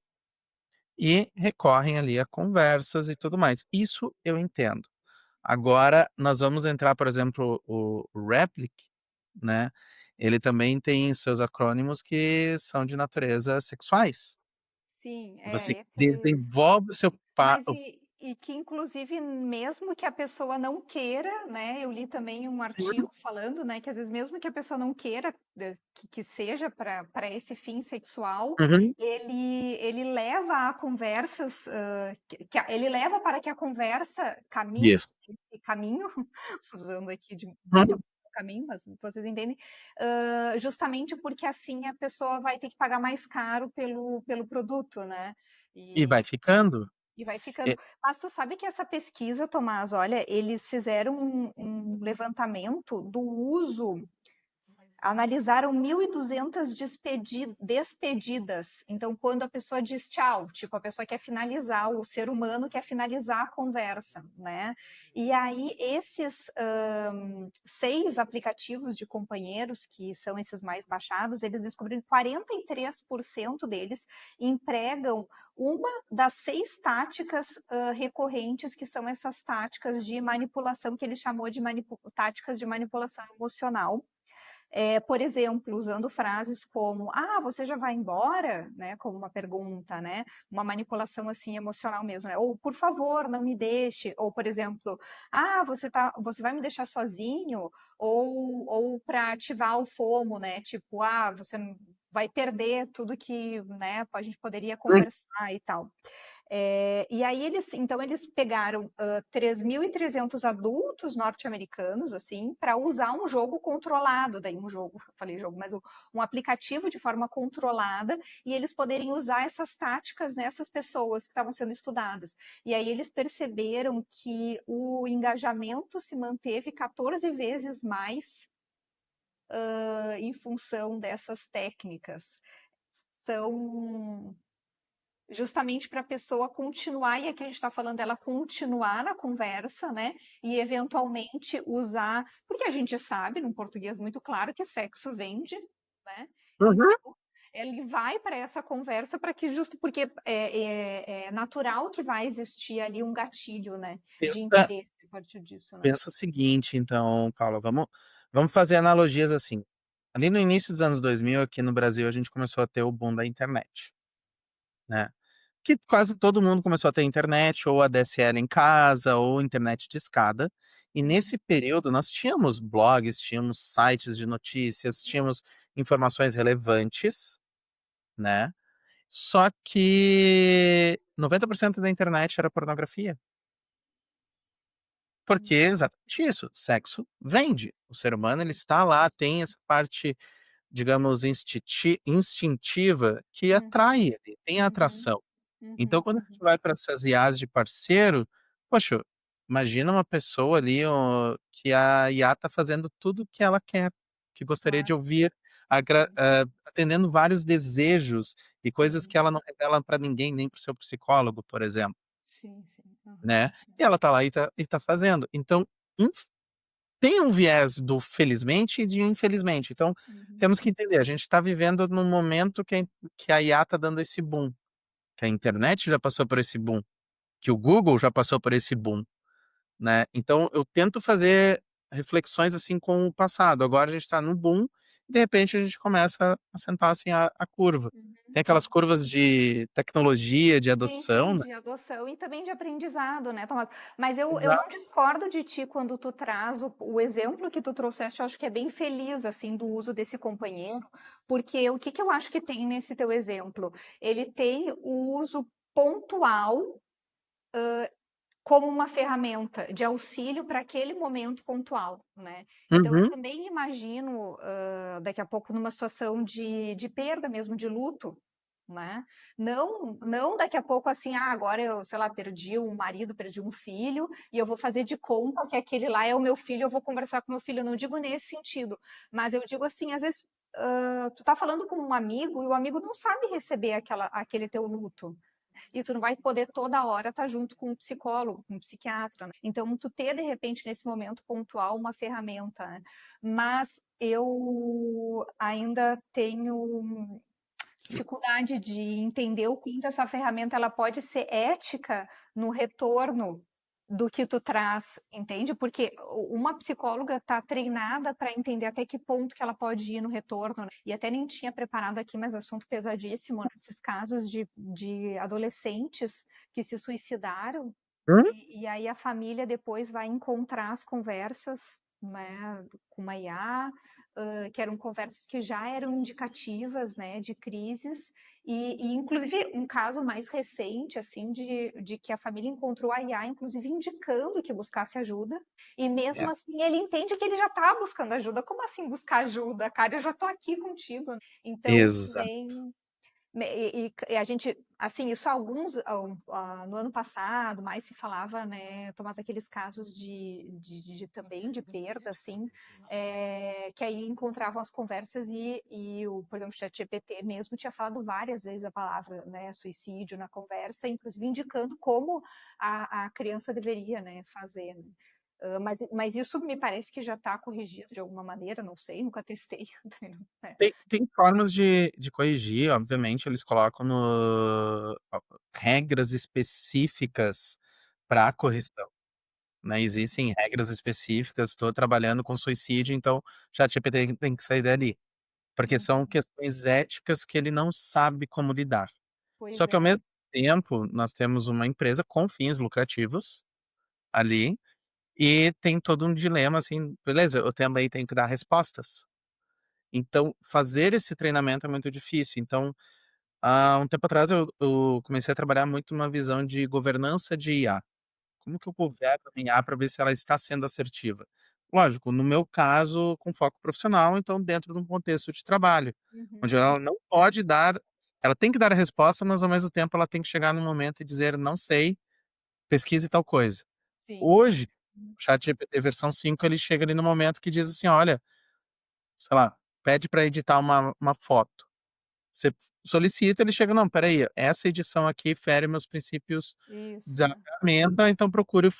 e recorrem ali a conversas e tudo mais. Isso eu entendo. Agora, nós vamos entrar, por exemplo, o Replic, né? Ele também tem seus acrônimos que são de natureza sexuais. sim, Você esse. desenvolve o seu Mas e que inclusive mesmo que a pessoa não queira, né? Eu li também um artigo falando, né, que às vezes mesmo que a pessoa não queira que seja para esse fim sexual, Uhum. ele leva a conversas, ele leva para que a conversa caminhe, Isso. esse caminho, usando aqui de Uhum. caminho, mas vocês entendem, justamente porque assim a pessoa vai ter que pagar mais caro pelo produto, né? E vai ficando. E vai ficando. E Mas tu sabe que essa pesquisa, Tomás, olha, eles fizeram um levantamento do uso analisaram 1.200 despedidas. Então, quando a pessoa diz tchau, tipo, a pessoa quer finalizar, o ser humano quer finalizar a conversa, né? E aí, esses 6 aplicativos de companheiros, que são esses mais baixados, eles descobriram que 43% deles empregam uma das 6 táticas recorrentes, que são essas táticas de manipulação, que ele chamou de táticas de manipulação emocional. Por exemplo, usando frases como "ah, você já vai embora?", né, como uma pergunta, né, uma manipulação assim emocional mesmo, né? Ou "por favor, não me deixe", ou por exemplo, "ah, você vai me deixar sozinho?", ou para ativar o FOMO, né, tipo "ah, você vai perder tudo que, né, a gente poderia Hum. conversar e tal". E aí eles pegaram 3.300 adultos norte-americanos, assim, para usar um jogo controlado, daí um jogo, falei jogo, mas um aplicativo de forma controlada, e eles poderem usar essas táticas nessas pessoas que estavam sendo estudadas. E aí eles perceberam que o engajamento se manteve 14 vezes mais em função dessas técnicas. São justamente para a pessoa continuar, e aqui a gente está falando dela continuar na conversa, né? E eventualmente usar, porque a gente sabe, num português muito claro, que sexo vende, né? Uhum. Então, ele vai para essa conversa para que justo porque é natural que vai existir ali um gatilho, né? De Pensa, interesse a partir disso, né? pensa o seguinte, então, Paula, vamos fazer analogias assim. Ali no início dos anos 2000, aqui no Brasil, a gente começou a ter o boom da internet, né? Que quase todo mundo começou a ter internet, ou ADSL em casa, ou internet de escada. E Uhum, nesse período nós tínhamos blogs, tínhamos sites de notícias, tínhamos informações relevantes, né? Só que 90% da internet era pornografia. Porque é exatamente isso, sexo vende. O ser humano ele está lá, tem essa parte, digamos, instintiva que uhum, atrai ele, tem a uhum, atração. Então, uhum, quando a gente uhum, vai para essas IAs de parceiro, poxa, imagina uma pessoa ali, ó, que a IA está fazendo tudo o que ela quer, que gostaria de claro, ouvir, sim, atendendo vários desejos e coisas que uhum, ela não revela para ninguém, nem para o seu psicólogo, por exemplo, sim, sim, né? uhum, E ela está lá e tá fazendo. Então, tem um viés do felizmente e de infelizmente. Então, uhum, temos que entender, a gente está vivendo num momento que a IA está dando esse boom, que a internet já passou por esse boom, que o Google já passou por esse boom, né? Então eu tento fazer reflexões assim com o passado. Agora a gente está no boom e de repente a gente começa a sentar assim a curva. uhum, Tem aquelas uhum. curvas de tecnologia, de Sim, adoção, sim, né? de adoção e também de aprendizado, né, Tomás? Mas eu não Exato. discordo de ti quando tu traz o exemplo que tu trouxeste, eu acho que é bem feliz, assim, do uso desse companheiro, porque o que que eu acho que tem nesse teu exemplo? Ele tem o uso pontual como uma ferramenta de auxílio para aquele momento pontual, né? Então eu Uhum. também imagino daqui a pouco numa situação de perda mesmo, de luto, né? Não daqui a pouco assim, agora eu, sei lá, perdi um marido, perdi um filho, e eu vou fazer de conta que aquele lá é o meu filho, eu vou conversar com meu filho. Eu não digo nesse sentido, mas eu digo assim, às vezes tu tá falando com um amigo e o amigo não sabe receber aquele teu luto. E tu não vai poder toda hora estar junto com um psicólogo, com um psiquiatra, né? Então, tu ter, de repente, nesse momento pontual, uma ferramenta, né? Mas eu ainda tenho dificuldade de entender o quanto essa ferramenta ela pode ser ética no retorno do que tu traz, entende? Porque uma psicóloga está treinada para entender até que ponto que ela pode ir no retorno, né? E até nem tinha preparado aqui, mas assunto pesadíssimo, nesses casos de adolescentes que se suicidaram, Hum? e aí a família depois vai encontrar as conversas, né, com uma IA, que eram conversas que já eram indicativas, né, de crises, e inclusive um caso mais recente, assim, de que a família encontrou a IA, inclusive indicando que buscasse ajuda, e mesmo É, assim ele entende que ele já está buscando ajuda. Como assim buscar ajuda, cara? Eu já estou aqui contigo. Então exato. também. E a gente, assim, isso alguns, no ano passado, mais se falava, né, Tomás, aqueles casos também de perda, assim, que aí encontravam as conversas por exemplo, o ChatGPT mesmo tinha falado várias vezes a palavra, né, suicídio na conversa, inclusive indicando como a criança deveria, né, fazer, né? Mas isso me parece que já está corrigido de alguma maneira, não sei, nunca testei. Né? Tem formas de corrigir, obviamente, eles colocam regras específicas para correção, né? Existem regras específicas. Estou trabalhando com suicídio, então ChatGPT tem que sair dali, porque são Uhum. questões éticas que ele não sabe como lidar. Pois Só que ao é. mesmo tempo, nós temos uma empresa com fins lucrativos ali, e tem todo um dilema assim, beleza, eu também tenho que dar respostas. Então, fazer esse treinamento é muito difícil. Então, há um tempo atrás eu comecei a trabalhar muito numa visão de governança de IA. Como que eu governo a IA para ver se ela está sendo assertiva? Lógico, no meu caso, com foco profissional, então dentro de um contexto de trabalho, onde Uhum. ela não pode dar, ela tem que dar a resposta, mas ao mesmo tempo ela tem que chegar no momento e dizer: "Não sei, pesquise tal coisa". Sim. Hoje, o ChatGPT versão 5 ele chega ali no momento que diz assim: "Olha", sei lá, pede para editar uma foto. Você solicita, ele chega: "Não, espera aí, essa edição aqui fere meus princípios Isso. da ferramenta, então procure o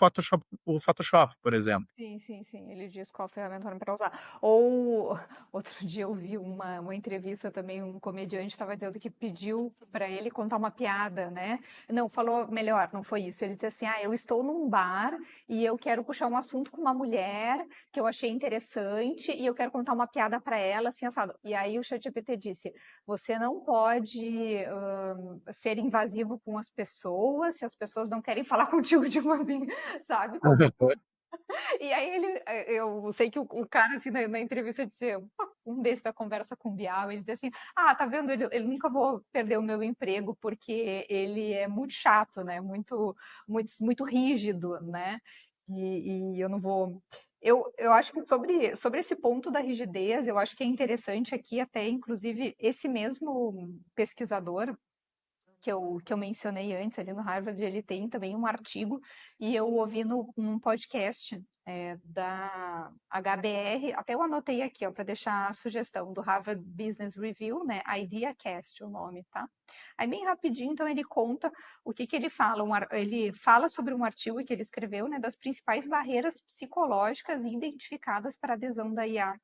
Photoshop", por exemplo. Sim, sim, sim. Ele diz qual ferramenta para usar. Ou outro dia eu vi uma entrevista também, um comediante estava dizendo que pediu para ele contar uma piada, né? Não, falou melhor, não foi isso. Ele disse assim: Ah, eu estou num bar e eu quero puxar um assunto com uma mulher que eu achei interessante e eu quero contar uma piada para ela, assim, assado. E aí o ChatGPT disse: Você não pode ser invasivo com as pessoas se as pessoas não querem falar contigo, tipo assim, sabe? Como e aí eu sei que o cara, assim, na entrevista dizia, um desses da conversa com o Bial, ele dizia assim, tá vendo, ele nunca vou perder o meu emprego porque ele é muito chato, né, muito rígido, né, e eu não vou... Eu acho que sobre esse ponto da rigidez, eu acho que é interessante aqui até, inclusive, esse mesmo pesquisador, que eu mencionei antes ali no Harvard, ele tem também um artigo e eu ouvi num podcast da HBR, até eu anotei aqui, ó, para deixar a sugestão do Harvard Business Review, né? IdeaCast, o nome, tá? Aí bem rapidinho, então ele conta o que ele fala. Ele fala sobre um artigo que ele escreveu, né, das principais barreiras psicológicas identificadas para a adesão da IA.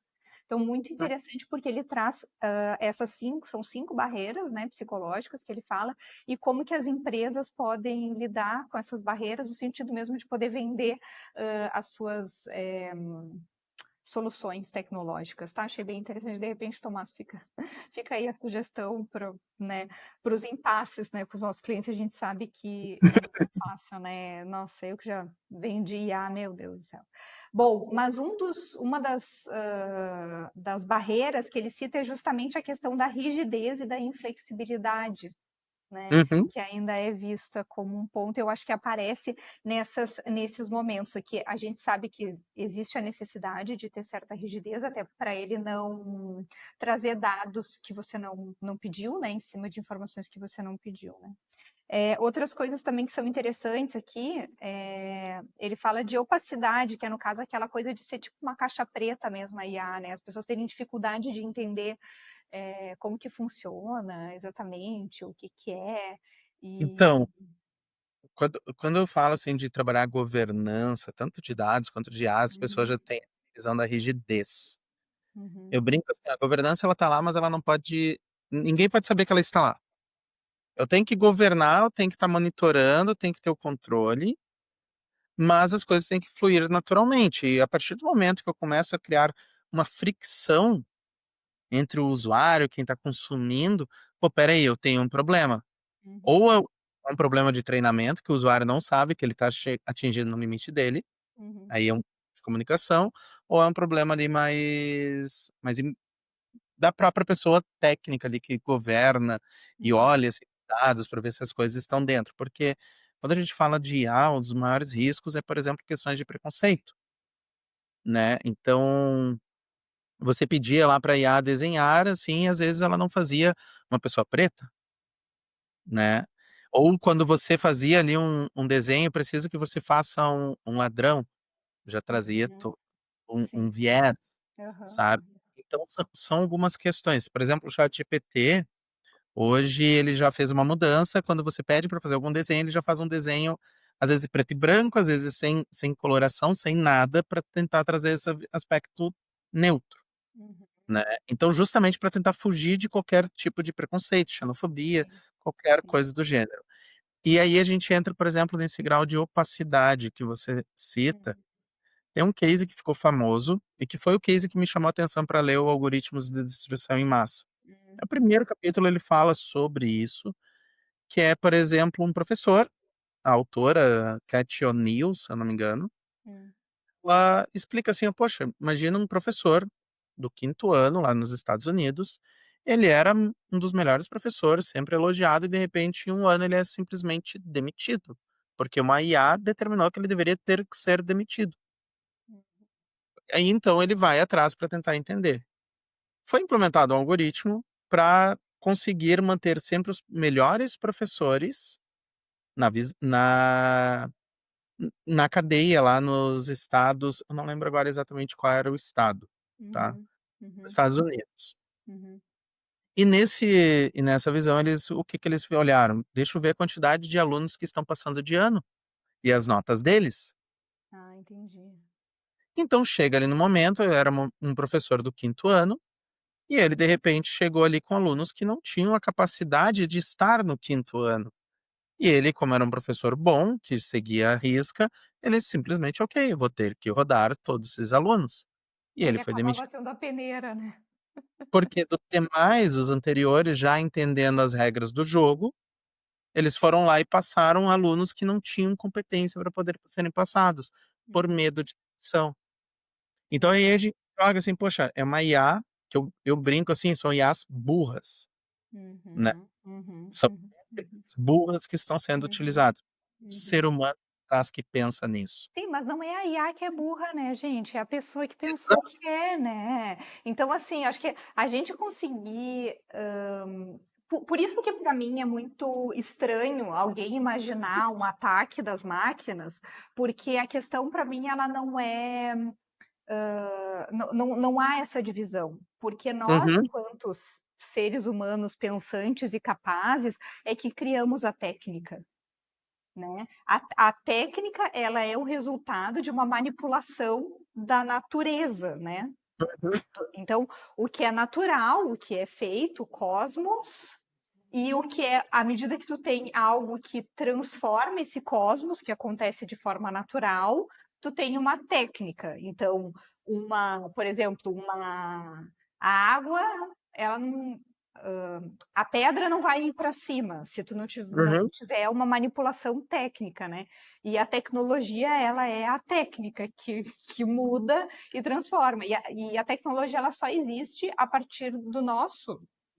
Então, muito interessante porque ele traz são 5 barreiras, né, psicológicas que ele fala, e como que as empresas podem lidar com essas barreiras, no sentido mesmo de poder vender as suas soluções tecnológicas, tá? Achei bem interessante. De repente, Tomás, fica aí a sugestão para, né, os impasses, né, com os nossos clientes. A gente sabe que não é fácil, né? Nossa, eu que já vendi IA, meu Deus do céu. Bom, mas uma das barreiras que ele cita é justamente a questão da rigidez e da inflexibilidade, né, Uhum. que ainda é vista como um ponto, eu acho que aparece nesses momentos aqui. A gente sabe que existe a necessidade de ter certa rigidez, até para ele não trazer dados que você não pediu, né, em cima de informações que você não pediu, né. Outras coisas também que são interessantes aqui, ele fala de opacidade, que é no caso aquela coisa de ser tipo uma caixa preta mesmo a IA, né? As pessoas terem dificuldade de entender como que funciona exatamente, o que que é. E. Então, quando eu falo, assim, de trabalhar governança, tanto de dados quanto de IA, as pessoas Uhum, já têm a visão da rigidez. uhum, Eu brinco assim, a governança ela tá lá, mas ela não pode, ninguém pode saber que ela está lá. Eu tenho que governar, eu tenho que estar monitorando, eu tenho que ter o controle, mas as coisas têm que fluir naturalmente. E a partir do momento que eu começo a criar uma fricção entre o usuário, quem está consumindo, pô, espera aí, eu tenho um problema. uhum, Ou é um problema de treinamento, que o usuário não sabe que ele está atingindo no limite dele, uhum, aí é um de comunicação, ou é um problema ali da própria pessoa técnica ali que governa e uhum, olha esses dados para ver se as coisas estão dentro. Porque quando a gente fala de IA, um dos maiores riscos é, por exemplo, questões de preconceito, né. Então, você pedia lá para IA desenhar, assim, às vezes ela não fazia uma pessoa preta, né. Ou quando você fazia ali um desenho, preciso que você faça um ladrão, já trazia Uhum. um Sim. viés, Aham. sabe. Então são algumas questões. Por exemplo, o ChatGPT, hoje ele já fez uma mudança, quando você pede para fazer algum desenho, ele já faz um desenho, às vezes preto e branco, às vezes sem coloração, sem nada, para tentar trazer esse aspecto neutro, Uhum. né. Então justamente para tentar fugir de qualquer tipo de preconceito, xenofobia, Sim, qualquer sim. coisa do gênero. E aí a gente entra, por exemplo, nesse grau de opacidade que você cita. Uhum. Tem um case que ficou famoso, e que foi o case que me chamou a atenção para ler o Algoritmos de Destruição em Massa. Uhum. O primeiro capítulo ele fala sobre isso, que é, por exemplo, um professor, a autora Cathy O'Neil, se eu não me engano, Hum. ela explica assim: "Poxa, imagina um professor do quinto ano lá nos Estados Unidos, ele era um dos melhores professores, sempre elogiado, e de repente em um ano ele é simplesmente demitido, porque uma IA determinou que ele deveria ter que ser demitido. Hum. Aí então ele vai atrás para tentar entender. Foi implementado um algoritmo para conseguir manter sempre os melhores professores na cadeia lá nos estados, eu não lembro agora exatamente qual era o estado, tá, Uhum. nos Uhum. Estados Unidos. Uhum. E nessa visão eles, o que que eles olharam? Deixa eu ver a quantidade de alunos que estão passando de ano e as notas deles. Ah, entendi. Então chega ali no momento, eu era um professor do quinto ano, e ele de repente chegou ali com alunos que não tinham a capacidade de estar no quinto ano. E ele, como era um professor bom, que seguia a risca, ele simplesmente: "Ok, eu vou ter que rodar todos esses alunos". E ele Ele foi acabava demitido. Uhum. sendo a peneira, né. Porque dos demais, os anteriores, já entendendo as regras do jogo, eles foram lá e passaram alunos que não tinham competência para poder serem passados, por Uhum. medo de punição. Então aí a gente joga assim: "Poxa, é uma IA", que eu brinco assim, são IAs burras, né. Uhum. Uhum. São Uhum. Uhum. métricas burras que estão sendo Uhum. utilizadas. O Uhum. ser humano traz que pensa nisso. Sim, mas não é a IA que é burra, né, gente, é a pessoa que pensou Exato. que é, né. Então, assim, acho que a gente conseguir, por isso que para mim é muito estranho alguém imaginar um ataque das máquinas, porque a questão para mim ela não é, não há essa divisão, porque nós Uhum, enquanto seres humanos pensantes e capazes, é que criamos a técnica. Né? A técnica ela é o resultado de uma manipulação da natureza, né? uhum, Então, o que é natural, o que é feito, o cosmos, e o que é, à medida que tu tem algo que transforma esse cosmos, que acontece de forma natural, tu tem uma técnica. Então, por exemplo, a água, ela não, a pedra não vai ir para cima se tu não uhum. tiver uma manipulação técnica, né? E a tecnologia, ela é a técnica que muda e transforma. E a tecnologia, ela só existe a partir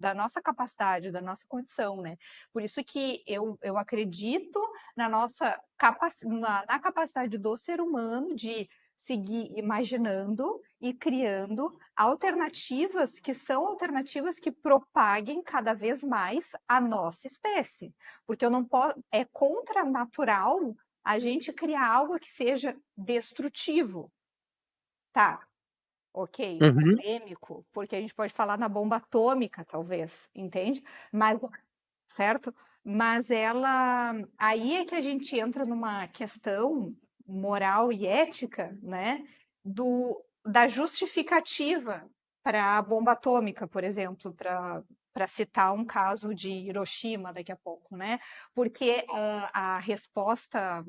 da nossa capacidade, da nossa condição, né? Por isso que eu acredito na capacidade do ser humano de seguir imaginando e criando alternativas que são alternativas que propaguem cada vez mais a nossa espécie. Porque eu não posso, é contranatural a gente criar algo que seja destrutivo. Tá, ok, Uhum. polêmico, porque a gente pode falar na bomba atômica, talvez, entende? Mas, certo? Mas ela, aí é que a gente entra numa questão moral e ética, né? Da justificativa para a bomba atômica, por exemplo, para citar um caso de Hiroshima daqui a pouco, né? Porque a resposta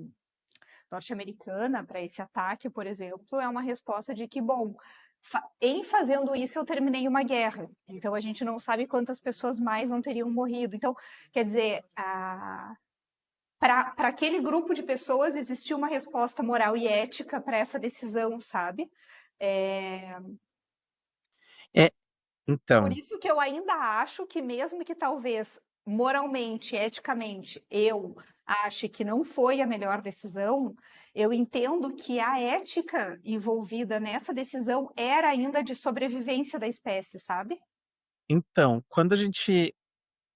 norte-americana para esse ataque, por exemplo, é uma resposta de que, bom, em fazendo isso eu terminei uma guerra. Então a gente não sabe quantas pessoas mais não teriam morrido. Então, quer dizer, para aquele grupo de pessoas existiu uma resposta moral e ética para essa decisão, sabe? É, É, por então, isso que eu ainda acho que, mesmo que talvez moralmente, eticamente, eu ache que não foi a melhor decisão, eu entendo que a ética envolvida nessa decisão era ainda de sobrevivência da espécie, sabe? quando a gente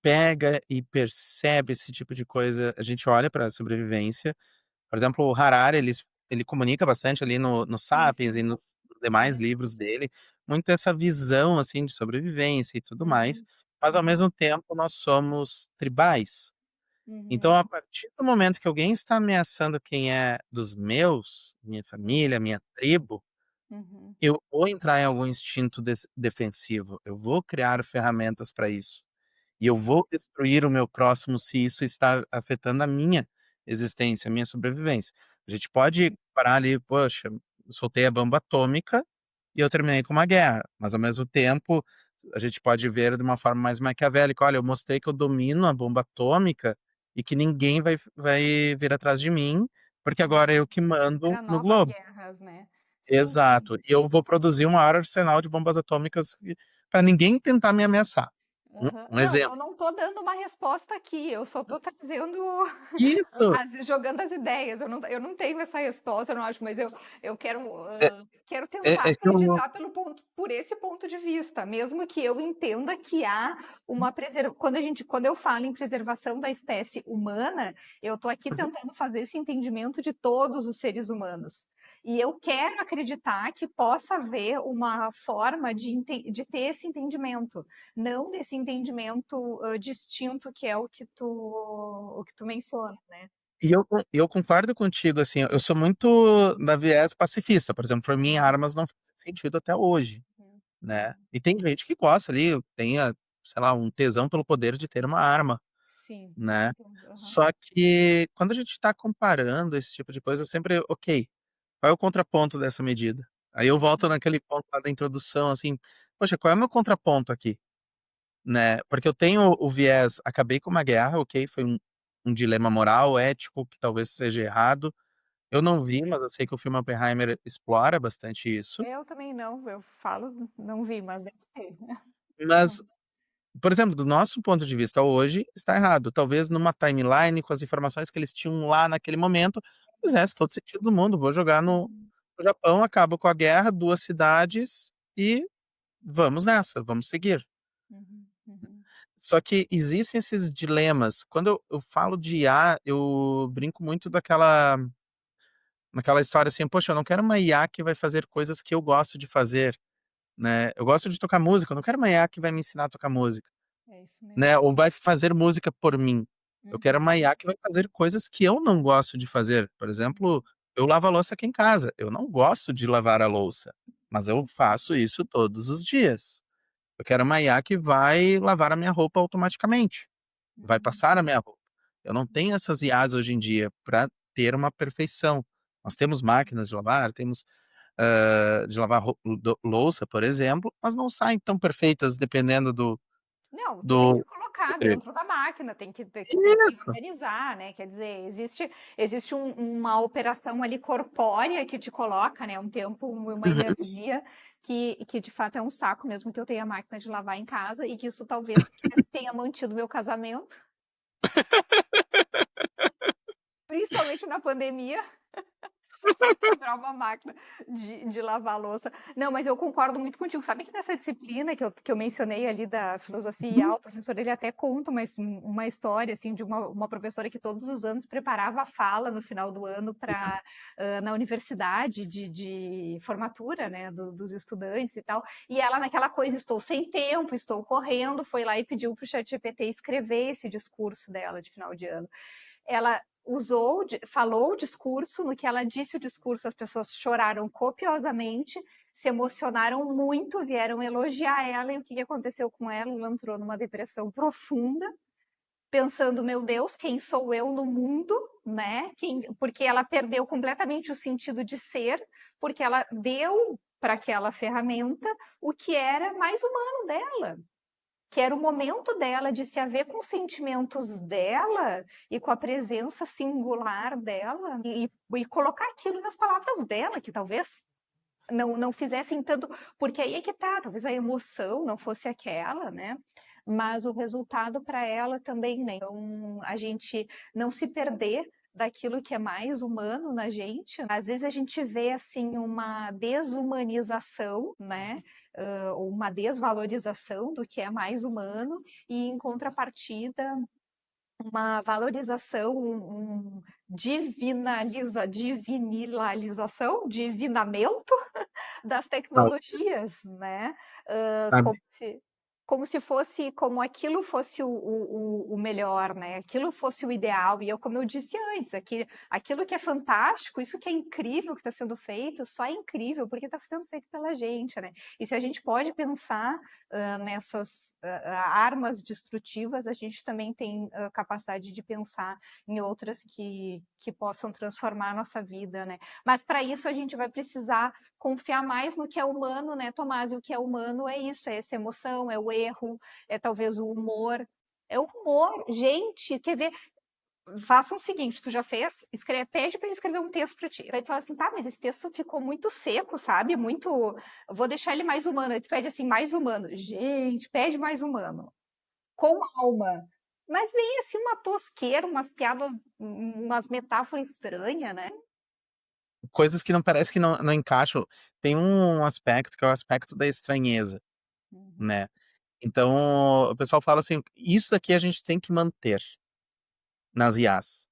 pega e percebe esse tipo de coisa, a gente olha para a sobrevivência. Por exemplo, o Harari, ele comunica bastante ali no Sapiens e Uhum, nos demais uhum, livros dele, muito essa visão, assim, de sobrevivência e tudo mais, uhum, mas ao uhum, mesmo tempo nós somos tribais. Então, uhum, a partir do momento que alguém está ameaçando quem é dos meus, minha família, minha tribo, uhum, eu vou entrar em algum instinto defensivo, eu vou criar ferramentas para isso. E eu uhum, vou destruir o meu próximo se isso está afetando a minha existência, a minha sobrevivência. A gente pode parar ali, poxa, eu soltei a bomba atômica e eu terminei com uma guerra, mas ao mesmo tempo a gente pode ver de uma forma mais maquiavélica, olha, eu mostrei que eu domino a bomba atômica e que ninguém vai vir atrás de mim, porque agora é uhum. eu que mando Para no novas globo. guerras, né? Sim, sim. Exato. E eu vou produzir um maior arsenal de bombas atômicas para ninguém tentar me ameaçar. Um, Aham. um Não, exemplo. eu não estou dando uma resposta aqui, eu só estou trazendo, Isso. jogando as ideias. Eu não tenho essa resposta, eu não acho, mas eu quero, É, quero tentar é que eu, acreditar por esse ponto de vista, mesmo que eu entenda que há uma quando eu falo em preservação da espécie humana, eu estou aqui tentando fazer esse entendimento de todos os seres humanos. E eu quero acreditar que possa haver uma forma de ter esse entendimento, não desse entendimento distinto que é o que tu menciona, né? eu concordo contigo, assim, eu sou muito da viés pacifista, por exemplo, para mim Uhum, armas não fazem sentido até hoje, uhum, né? uhum. E tem gente que gosta ali, tem, sei lá, um tesão pelo poder de ter uma arma, Sim, né? entendo. Aham, Só que quando a gente está comparando esse tipo de coisa, eu sempre, ok, qual é o contraponto dessa medida? Aí eu volto uhum, naquele ponto lá da introdução, assim, poxa, qual é o meu contraponto aqui? Né, porque eu tenho o viés, acabei com uma guerra, ok, foi um dilema moral, ético, que talvez seja errado. Eu não vi, mas eu sei que o filme Oppenheimer explora bastante isso. eu também não, eu falo, não vi, mas deve ter. Mas, por exemplo, do nosso ponto de vista hoje, está errado. Talvez numa timeline, com as informações que eles tinham lá naquele momento, fizesse todo sentido do mundo. Vou jogar Uhum, no Japão, acabo com a guerra, 2 cidades e vamos nessa, vamos seguir. uhum, uhum, Só que existem esses dilemas. Quando eu falo de IA, eu brinco muito naquela história assim, poxa, eu não quero uma IA que vai fazer coisas que eu gosto de fazer, né? Eu gosto de tocar música, eu não quero uma IA que vai me ensinar a tocar música, é isso mesmo. né? Ou vai fazer música por mim. Eu quero Uhum, uma IA que vai fazer coisas que eu não gosto de fazer. Por exemplo, eu lavo a louça aqui em casa. Eu não gosto de lavar a louça, mas eu faço isso todos os dias. Eu quero uma IA que vai lavar a minha roupa automaticamente, vai uhum. passar a minha roupa. Eu não tenho essas IAs hoje em dia para ter uma perfeição. Nós temos máquinas de lavar, temos de lavar louça, por exemplo, mas não saem tão perfeitas dependendo Não, tu tem que do colocar pedreiro. dentro da máquina, tem que Isso. organizar, né? Quer dizer, existe uma operação ali corpórea que te coloca, né? Um tempo, uma Uhum. energia que de fato é um saco mesmo que eu tenha máquina de lavar em casa e que isso talvez tenha mantido meu casamento, principalmente na pandemia. Foi comprar uma máquina de lavar louça. Não, mas eu concordo muito contigo. Sabe que nessa disciplina que eu mencionei ali da filosofia e Uhum. o professor ele até conta uma história assim de uma professora que todos os anos preparava a fala no final do ano para na universidade de formatura, né, dos estudantes e tal. E ela naquela coisa, estou sem tempo, estou correndo, foi lá e pediu para o ChatGPT escrever esse discurso dela de final de ano. Ela falou o discurso, no que ela disse o discurso, as pessoas choraram copiosamente, se emocionaram muito, vieram elogiar ela, e o que aconteceu com ela? Ela entrou numa depressão profunda, pensando, meu Deus, quem sou eu no mundo, né? Porque ela perdeu completamente o sentido de ser, porque ela deu para aquela ferramenta o que era mais humano dela, que era o momento dela de se haver com os sentimentos dela e com a presença singular dela e colocar aquilo nas palavras dela, que talvez não fizessem tanto, porque aí é que tá, talvez a emoção não fosse aquela, né? Mas o resultado para ela também, né? Então, a gente não se perder daquilo que é mais humano na gente. Às vezes a gente vê assim uma desumanização, né, ou uma desvalorização do que é mais humano, e em contrapartida uma valorização, divinalização, das Não, tecnologias, né? sabe? Como se fosse, como aquilo fosse o melhor, né? Aquilo fosse o ideal. E eu, como eu disse antes, aquilo que é fantástico, isso que é incrível que está sendo feito, só é incrível porque está sendo feito pela gente, né? E se a gente pode pensar nessas armas destrutivas, a gente também tem capacidade de pensar em outras que possam transformar a nossa vida, né? Mas para isso a gente vai precisar confiar mais no que é humano, né, Tomás? E o que é humano é isso, é essa emoção, é o erro, é talvez o humor. É o humor. Gente, quer ver? Faça o seguinte, tu já fez? Pede para ele escrever um texto para ti. Aí tu fala assim, tá, mas esse texto ficou muito seco, sabe? Muito. Vou deixar ele mais humano. Aí tu pede assim, mais humano. Gente, pede mais humano. Com alma. Mas vem assim uma tosqueira, umas piadas, umas metáforas estranhas, né? Coisas que não parece que não encaixam. Tem um aspecto que é o aspecto da estranheza, Uhum, né? Então, o pessoal fala assim: isso daqui a gente tem que manter nas IAs,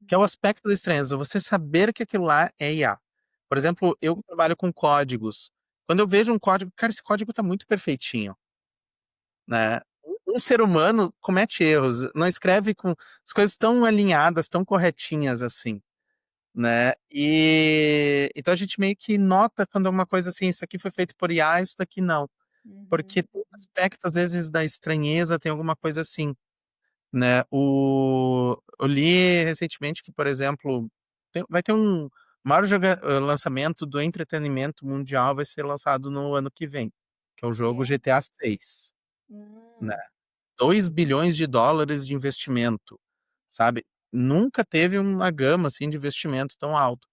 que é o aspecto da estranheza, você saber que aquilo lá é IA. Por exemplo, eu trabalho com códigos. Quando eu vejo um código, cara, esse código tá muito perfeitinho, né? Um ser humano comete erros, não escreve com as coisas tão alinhadas, tão corretinhas assim, né? E então a gente meio que nota quando é uma coisa assim, isso aqui foi feito por IA, isso daqui não. uhum, Porque tem um aspecto, às vezes, da estranheza, tem alguma coisa assim, né? Eu li recentemente que, por exemplo, vai ter um maior lançamento do entretenimento mundial, vai ser lançado no ano que vem, que é o que jogo é. GTA 6, né? Hum, 2 bilhões de dólares de investimento, sabe? Nunca teve uma gama assim de investimento tão alto.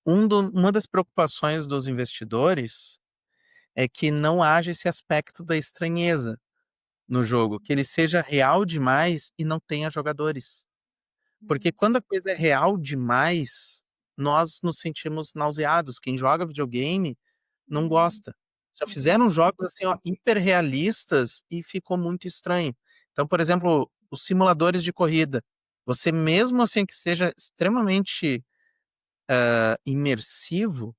Uma das preocupações dos investidores é que não haja esse aspecto da estranheza no jogo, que ele seja real demais e não tenha jogadores. Porque hum, quando a coisa é real demais, nós nos sentimos nauseados. Quem joga videogame não hum, gosta. Já fizeram entendi. jogos assim, ó, hiperrealistas e ficou muito estranho. Então, por exemplo, os simuladores de corrida. Você mesmo assim que esteja extremamente imersivo,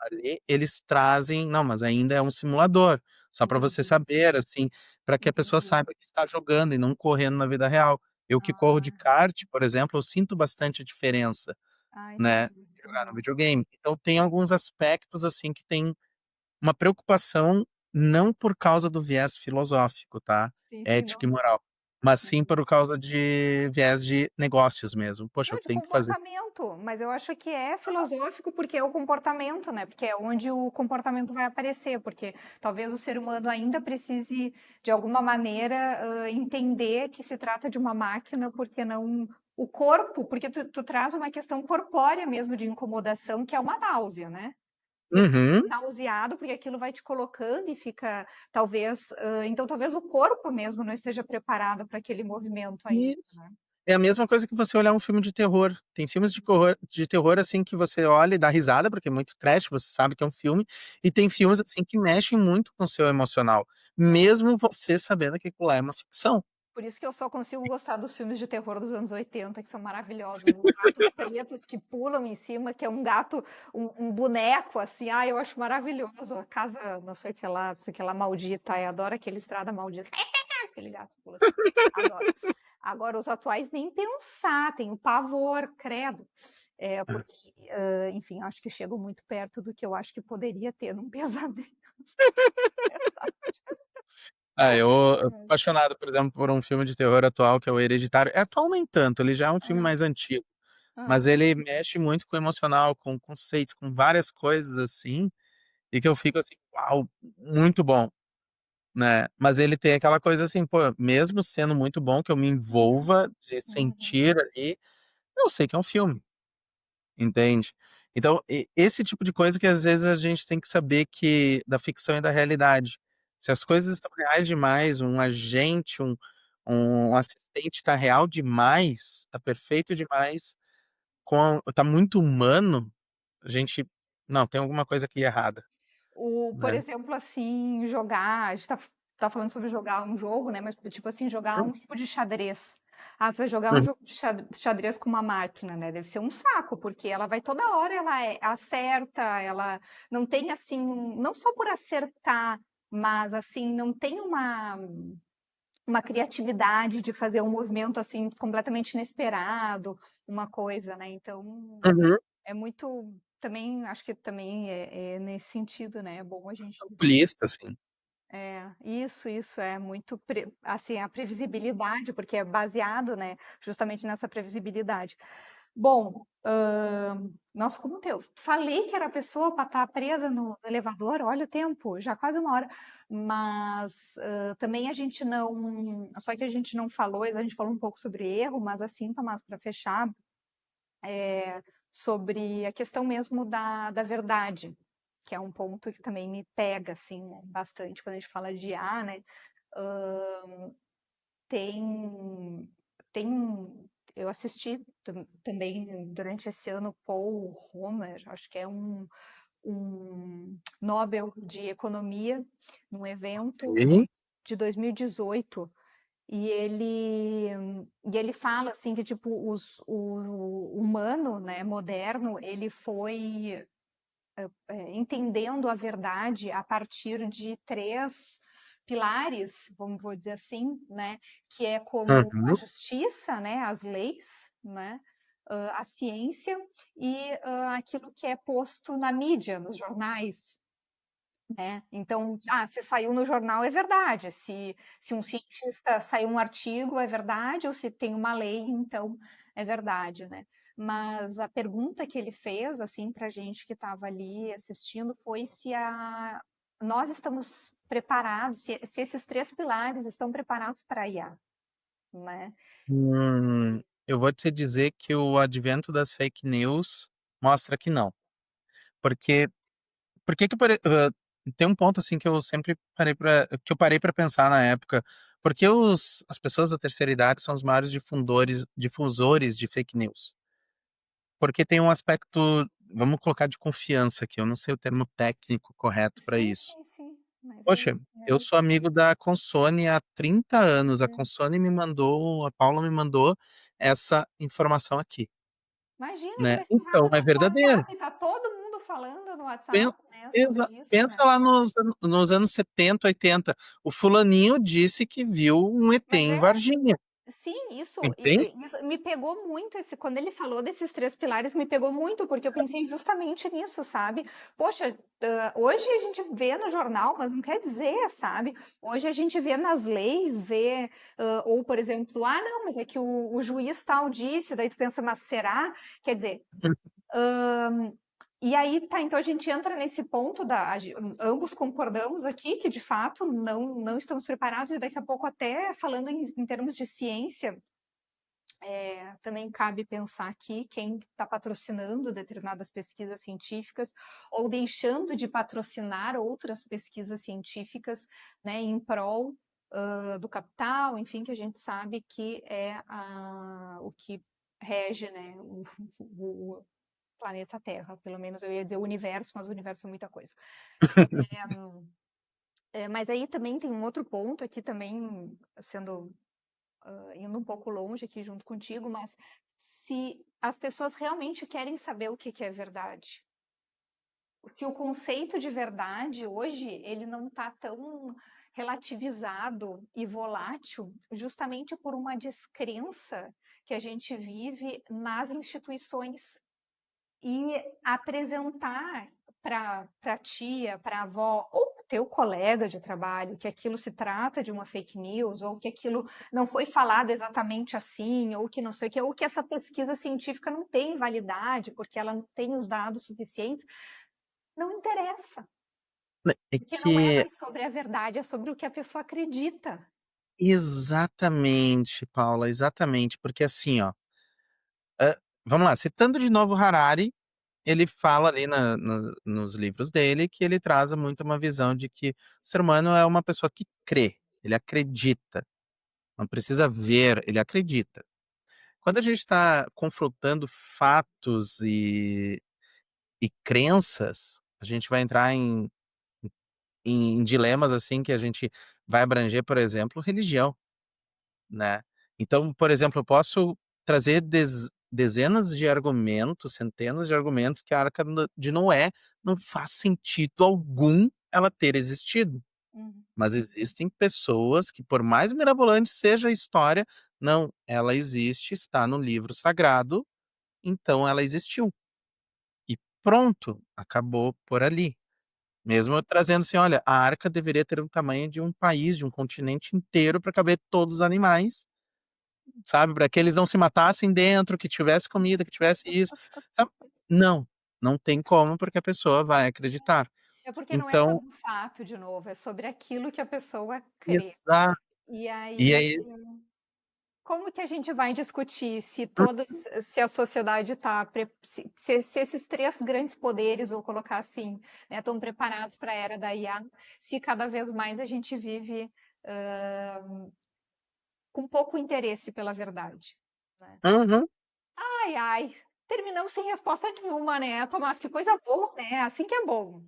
ali eles trazem, não, mas ainda é um simulador, só para você Entendi, saber, assim, para que a pessoa entendi. saiba que está jogando e não correndo na vida real. Eu que corro de Ah, kart, por exemplo, eu sinto bastante a diferença, né, entendi. de jogar no Aham. videogame. Então tem alguns aspectos, assim, que tem uma preocupação não por causa do viés filosófico, tá, Sim, sim, ético e não. moral, mas sim Uhum. por causa de viés de negócios mesmo. Poxa, Não, eu de tenho que fazer. comportamento, mas eu acho que é filosófico porque é o comportamento, né? Porque é onde o comportamento vai aparecer, porque talvez o ser humano ainda precise, de alguma maneira, entender que se trata de uma máquina, porque não o corpo, porque tu traz uma questão corpórea mesmo de incomodação, que é uma náusea, né? Porque tu fica Uhum. nauseado, porque aquilo vai te colocando e fica, talvez, então talvez o corpo mesmo não esteja preparado para aquele movimento ainda, né? É a mesma coisa que você olhar um filme de terror. Tem filmes de terror, assim, que você olha e dá risada, porque é muito trash, você sabe que é um filme, e tem filmes, assim, que mexem muito com o seu emocional, É. mesmo você sabendo que aquilo lá é uma ficção. Por isso que eu só consigo gostar dos filmes de terror dos anos 80, que são maravilhosos. Os gatos pretos que pulam em cima, que é um gato, um boneco, assim. Ah, eu acho maravilhoso. A casa, não sei o que lá, maldita. Eu adoro aquele estrada maldita. Aquele gato que pula assim. Adoro. Agora, os atuais, nem pensar, tenho pavor, credo. É, porque, enfim, acho que chego muito perto do que eu acho que poderia ter num pesadelo. Ah, eu apaixonado, por exemplo, por um filme de terror atual, que é o Hereditário. É atual nem tanto, ele já é um filme Ah, mais antigo, mas ah, ele mexe muito com o emocional, com conceitos, com várias coisas, assim, e que eu fico assim, uau, muito bom. Né? Mas ele tem aquela coisa assim, pô, mesmo sendo muito bom que eu me uhum, envolva de uhum, sentir ali, eu sei que é um filme, entende? Então, esse tipo de coisa que às vezes a gente tem que saber que da ficção e da realidade. Se as coisas estão reais demais, um agente, Um assistente tá real demais, tá perfeito demais, tá muito humano, a gente não, tem alguma coisa aqui errada, Por né. exemplo, assim, jogar, a gente tá falando sobre jogar um jogo, né? Mas, tipo assim, jogar um tipo de xadrez. Ah, tu vai jogar um Uhum, jogo de xadrez com uma máquina, né? Deve ser um saco, porque ela vai toda hora, acerta, ela não tem assim, não só por acertar, mas assim, não tem uma criatividade de fazer um movimento assim completamente inesperado, uma coisa, né? Então, uhum. é muito, também, acho que também é nesse sentido, né? É bom a gente. Calculista, assim. Isso é muito, assim, a previsibilidade, porque é baseado, né, justamente nessa previsibilidade. Bom, nossa, como eu falei que era a pessoa para estar presa no elevador, olha o tempo, já quase uma hora, mas também a gente não, só que a gente não falou, a gente falou um pouco sobre erro, mas assim, Tomás, para fechar, sobre a questão mesmo da verdade, que é um ponto que também me pega, assim, né, bastante quando a gente fala de IA, né? Tem, eu assisti também durante esse ano Paul Romer, acho que é um Nobel de Economia, num evento Ok. de 2018, e ele fala assim que tipo o humano, né, moderno, ele foi entendendo a verdade a partir de três pilares, vou dizer assim, né, que é como a Uhum. justiça, né, as leis, né, a ciência e aquilo que é posto na mídia, nos jornais, né? Então, se saiu no jornal é verdade, se um cientista saiu um artigo é verdade, ou se tem uma lei, então é verdade, né? Mas a pergunta que ele fez, assim, para a gente que estava ali assistindo, foi se nós estamos preparados, se esses três pilares estão preparados para a IA, né? Eu vou te dizer que o advento das fake news mostra que não, porque por que que tem um ponto, assim, que eu sempre parei pra pensar na época, por que as pessoas da terceira idade são os maiores difusores de fake news? Porque tem um aspecto, vamos colocar de confiança aqui, eu não sei o termo técnico correto para Sim, isso. sim, sim, mas é Poxa, isso eu mesmo. sou amigo da Consone há 30 anos, a Paula me mandou essa informação aqui, Imagina que né, vai ser então errado, é tá no verdadeiro. WhatsApp, tá todo mundo falando no Pen WhatsApp, né, sobre isso, né? pensa lá nos anos 70, 80, o fulaninho disse que viu um ET Mas em Varginha, sim, isso, entende? isso me pegou muito quando ele falou desses três pilares, me pegou muito, porque eu pensei justamente nisso, sabe? Poxa, hoje a gente vê no jornal, mas não quer dizer, sabe? Hoje a gente vê nas leis, ou por exemplo, não, mas é que o juiz tal disse, daí tu pensa, mas será? Quer dizer, e aí, tá, então a gente entra nesse ponto ambos concordamos aqui que de fato não estamos preparados, e daqui a pouco, até falando em termos de ciência, também cabe pensar aqui quem está patrocinando determinadas pesquisas científicas ou deixando de patrocinar outras pesquisas científicas, né, em prol do capital, enfim, que a gente sabe que é o que rege, né, o planeta Terra, pelo menos eu ia dizer o universo, mas o universo é muita coisa. Mas aí também tem um outro ponto aqui também, sendo indo um pouco longe aqui junto contigo, mas se as pessoas realmente querem saber o que que é verdade, se o conceito de verdade hoje ele não está tão relativizado e volátil, justamente por uma descrença que a gente vive nas instituições, e apresentar para a tia, para a avó ou teu colega de trabalho que aquilo se trata de uma fake news, ou que aquilo não foi falado exatamente assim, ou que não sei o que, ou que essa pesquisa científica não tem validade porque ela não tem os dados suficientes, não interessa, É porque não é que mais sobre a verdade, é sobre o que a pessoa acredita. exatamente, Paula, exatamente, porque assim, ó, vamos lá, citando de novo Harari, ele fala ali nos livros dele que ele traz muito uma visão de que o ser humano é uma pessoa que crê, ele acredita, não precisa ver, ele acredita. Quando a gente está confrontando fatos e crenças, a gente vai entrar em dilemas, assim, que a gente vai abranger, por exemplo, religião, né. Então, por exemplo, eu posso trazer dezenas de argumentos, centenas de argumentos que a Arca de Noé não faz sentido algum ela ter existido. Uhum. Mas existem pessoas que, por mais mirabolante seja a história, não, ela existe, está no livro sagrado, então ela existiu. E pronto, acabou por ali. Mesmo eu trazendo assim: "Olha, a arca deveria ter o tamanho de um país, de um continente inteiro para caber todos os animais", sabe, para que eles não se matassem dentro, que tivesse comida, que tivesse isso, sabe. Não, não tem como, porque a pessoa vai acreditar. É porque não é Então sobre o fato, de novo, é sobre aquilo que a pessoa crê. exato. E E aí, aí assim, como que a gente vai discutir se hum, se a sociedade está, se esses três grandes poderes, vou colocar assim, né, estão preparados para a era da IA, se cada vez mais a gente vive com pouco interesse pela verdade, né? uhum. Ai, ai, terminamos sem resposta nenhuma, né, Tomás? Que coisa boa, né? Assim que é bom.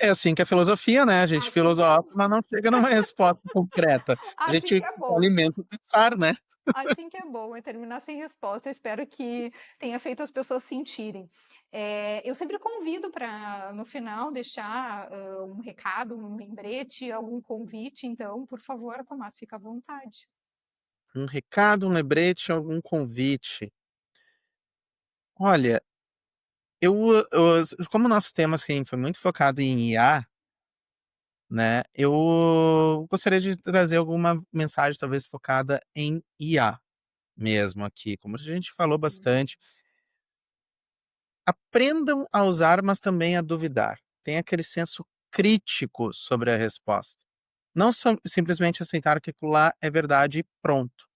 É assim que é filosofia, né, a gente Assim que é, filosofa, mas não chega numa resposta concreta. A assim gente que é bom. alimenta o pensar, né. Assim que é bom, é terminar sem resposta. Eu espero que tenha feito as pessoas sentirem. Eu sempre convido para, no final, deixar um recado, um lembrete, algum convite. Então, por favor, Tomás, fica à vontade. Um recado, um lembrete, algum convite. Olha, eu como o nosso tema, assim, foi muito focado em IA, né, eu gostaria de trazer alguma mensagem talvez focada em IA mesmo aqui, como a gente falou Uhum. bastante, aprendam a usar, mas também a duvidar. Tenha aquele senso crítico sobre a resposta. Não simplesmente aceitar que aquilo lá é verdade e pronto,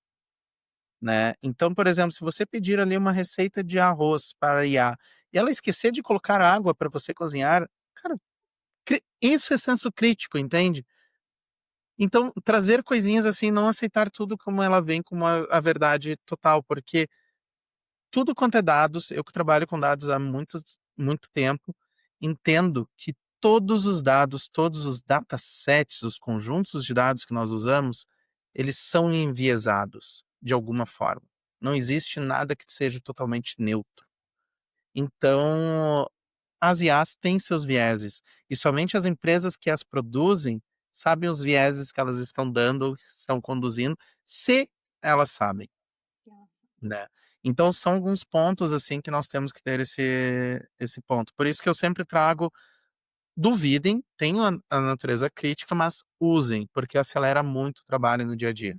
né. Então, por exemplo, se você pedir ali uma receita de arroz para a IA, e ela esquecer de colocar água para você cozinhar, cara, isso é senso crítico, entende? Então, trazer coisinhas assim, não aceitar tudo como ela vem, como a verdade total, porque tudo quanto é dados, eu que trabalho com dados há muito tempo, entendo que todos os dados, todos os datasets, os conjuntos de dados que nós usamos, eles são enviesados de alguma forma. Não existe nada que seja totalmente neutro. Então, as IAs têm seus vieses, e somente as empresas que as produzem sabem os vieses que elas estão dando, estão conduzindo, se elas sabem, né. Então são alguns pontos, assim, que nós temos que ter esse ponto. Por isso que eu sempre trago: duvidem, tenham a natureza crítica, mas usem, porque acelera muito o trabalho no dia a dia.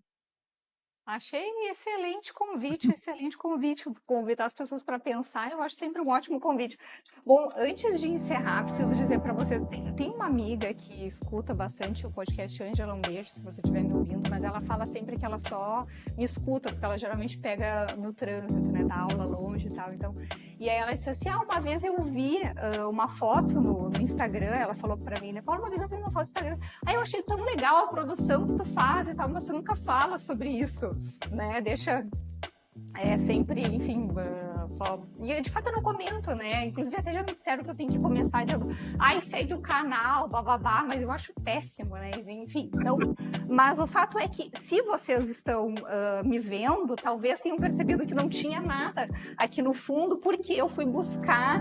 Achei excelente convite, convidar as pessoas para pensar, eu acho sempre um ótimo convite. Bom, antes de encerrar, preciso dizer para vocês, tem uma amiga que escuta bastante o podcast, Ângela, um beijo se você estiver me ouvindo, mas ela fala sempre que ela só me escuta, porque ela geralmente pega no trânsito, né, da aula longe e tal, então... E aí ela disse assim, uma vez eu vi uma foto no Instagram, ela falou para mim, né, Paula, uma vez eu vi uma foto no Instagram, aí eu achei tão legal a produção que tu faz e tal, mas tu nunca fala sobre isso, né? Deixa sempre, enfim, só. E de fato eu não comento, né? Inclusive até já me disseram que eu tenho que começar dizendo, ai, segue o canal, bababá, mas eu acho péssimo, né? Enfim, então. Mas o fato é que se vocês estão me vendo, talvez tenham percebido que não tinha nada aqui no fundo, porque eu fui buscar.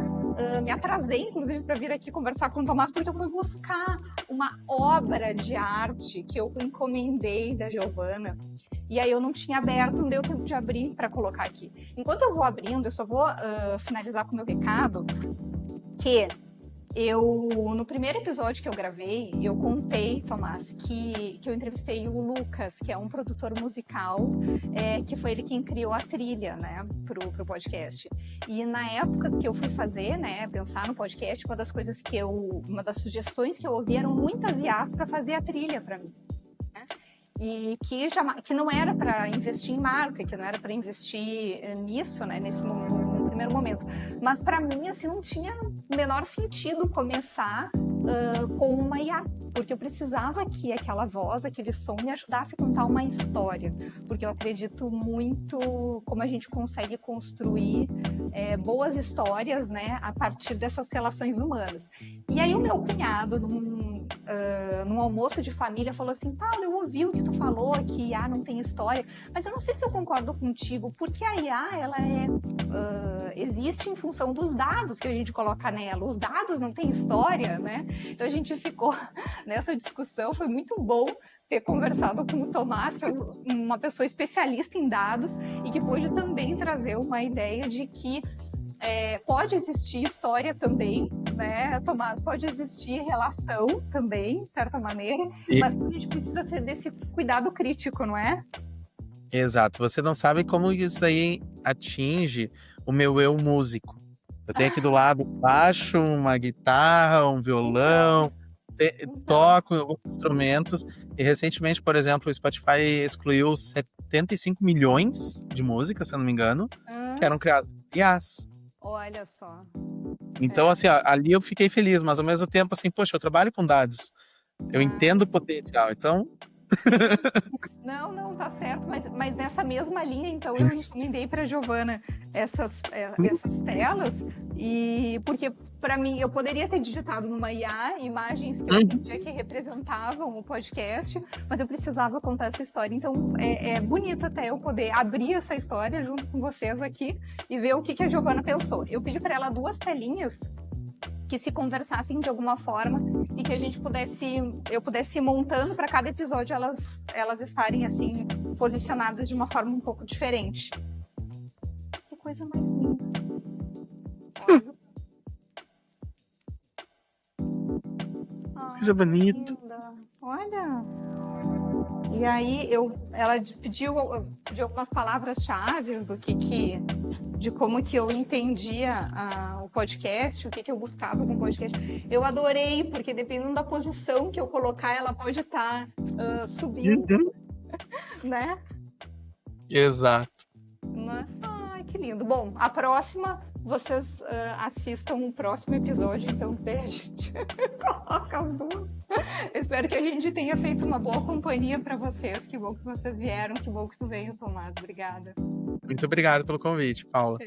Me atrasei, inclusive, para vir aqui conversar com o Tomás, porque eu fui buscar uma obra de arte que eu encomendei da Giovana. E aí eu não tinha aberto, não deu tempo de abrir para colocar aqui. Enquanto eu vou abrindo, eu só vou finalizar com o meu recado, que no primeiro episódio que eu gravei, eu contei, Tomás, que eu entrevistei o Lucas, que é um produtor musical, que foi ele quem criou a trilha, né, pro podcast. E na época que eu fui fazer, né, pensar no podcast, uma das sugestões que eu ouvi eram muitas IAs para fazer a trilha para mim. E que não era para investir em marca, que não era para investir nisso, né, no primeiro momento. Mas para mim, assim, não tinha o menor sentido começar com uma IA, porque eu precisava que aquela voz, aquele som me ajudasse a contar uma história, porque eu acredito muito como a gente consegue construir boas histórias, né, a partir dessas relações humanas. E aí o meu cunhado, num almoço de família, falou assim: Paulo, eu ouvi o que tu falou, que IA não tem história, mas eu não sei se eu concordo contigo, porque a IA, ela existe em função dos dados que a gente coloca nela. Os dados não têm história, né? Então a gente ficou nessa discussão, foi muito bom ter conversado com o Tomás, que é uma pessoa especialista em dados e que pôde também trazer uma ideia de que pode existir história também, né, Tomás? Pode existir relação também, de certa maneira, mas a gente precisa ter desse cuidado crítico, não é? Exato. Você não sabe como isso aí atinge o meu eu músico. Eu tenho aqui do lado baixo, uma guitarra, um violão, toco alguns instrumentos. E recentemente, por exemplo, o Spotify excluiu 75 milhões de músicas, se eu não me engano, que eram criadas por IAs. Olha só. Então, assim, ó, ali eu fiquei feliz, mas ao mesmo tempo, assim, poxa, eu trabalho com dados. Eu entendo o potencial, então... Não, tá certo, mas nessa mesma linha, então, eu encomendei para a Giovana essas telas, e porque para mim eu poderia ter digitado numa IA imagens que eu entendia que representavam o podcast, mas eu precisava contar essa história, então é bonito até eu poder abrir essa história junto com vocês aqui e ver o que a Giovana pensou. Eu pedi para ela 2 telinhas que se conversassem de alguma forma e que a gente eu pudesse ir montando para cada episódio elas estarem assim posicionadas de uma forma um pouco diferente. Que coisa mais linda. Coisa bonita. Olha. E aí ela pediu algumas palavras-chave de como que eu entendia o podcast, o que eu buscava com o podcast. Eu adorei, porque dependendo da posição que eu colocar, ela pode estar subindo, né? Exato. Ai, que lindo. Bom, a próxima, vocês assistam o próximo episódio, então a gente coloca as duas. Eu espero que a gente tenha feito uma boa companhia para vocês. Que bom que vocês vieram, que bom que tu veio, Tomás. Obrigada. Muito obrigado pelo convite, Paula.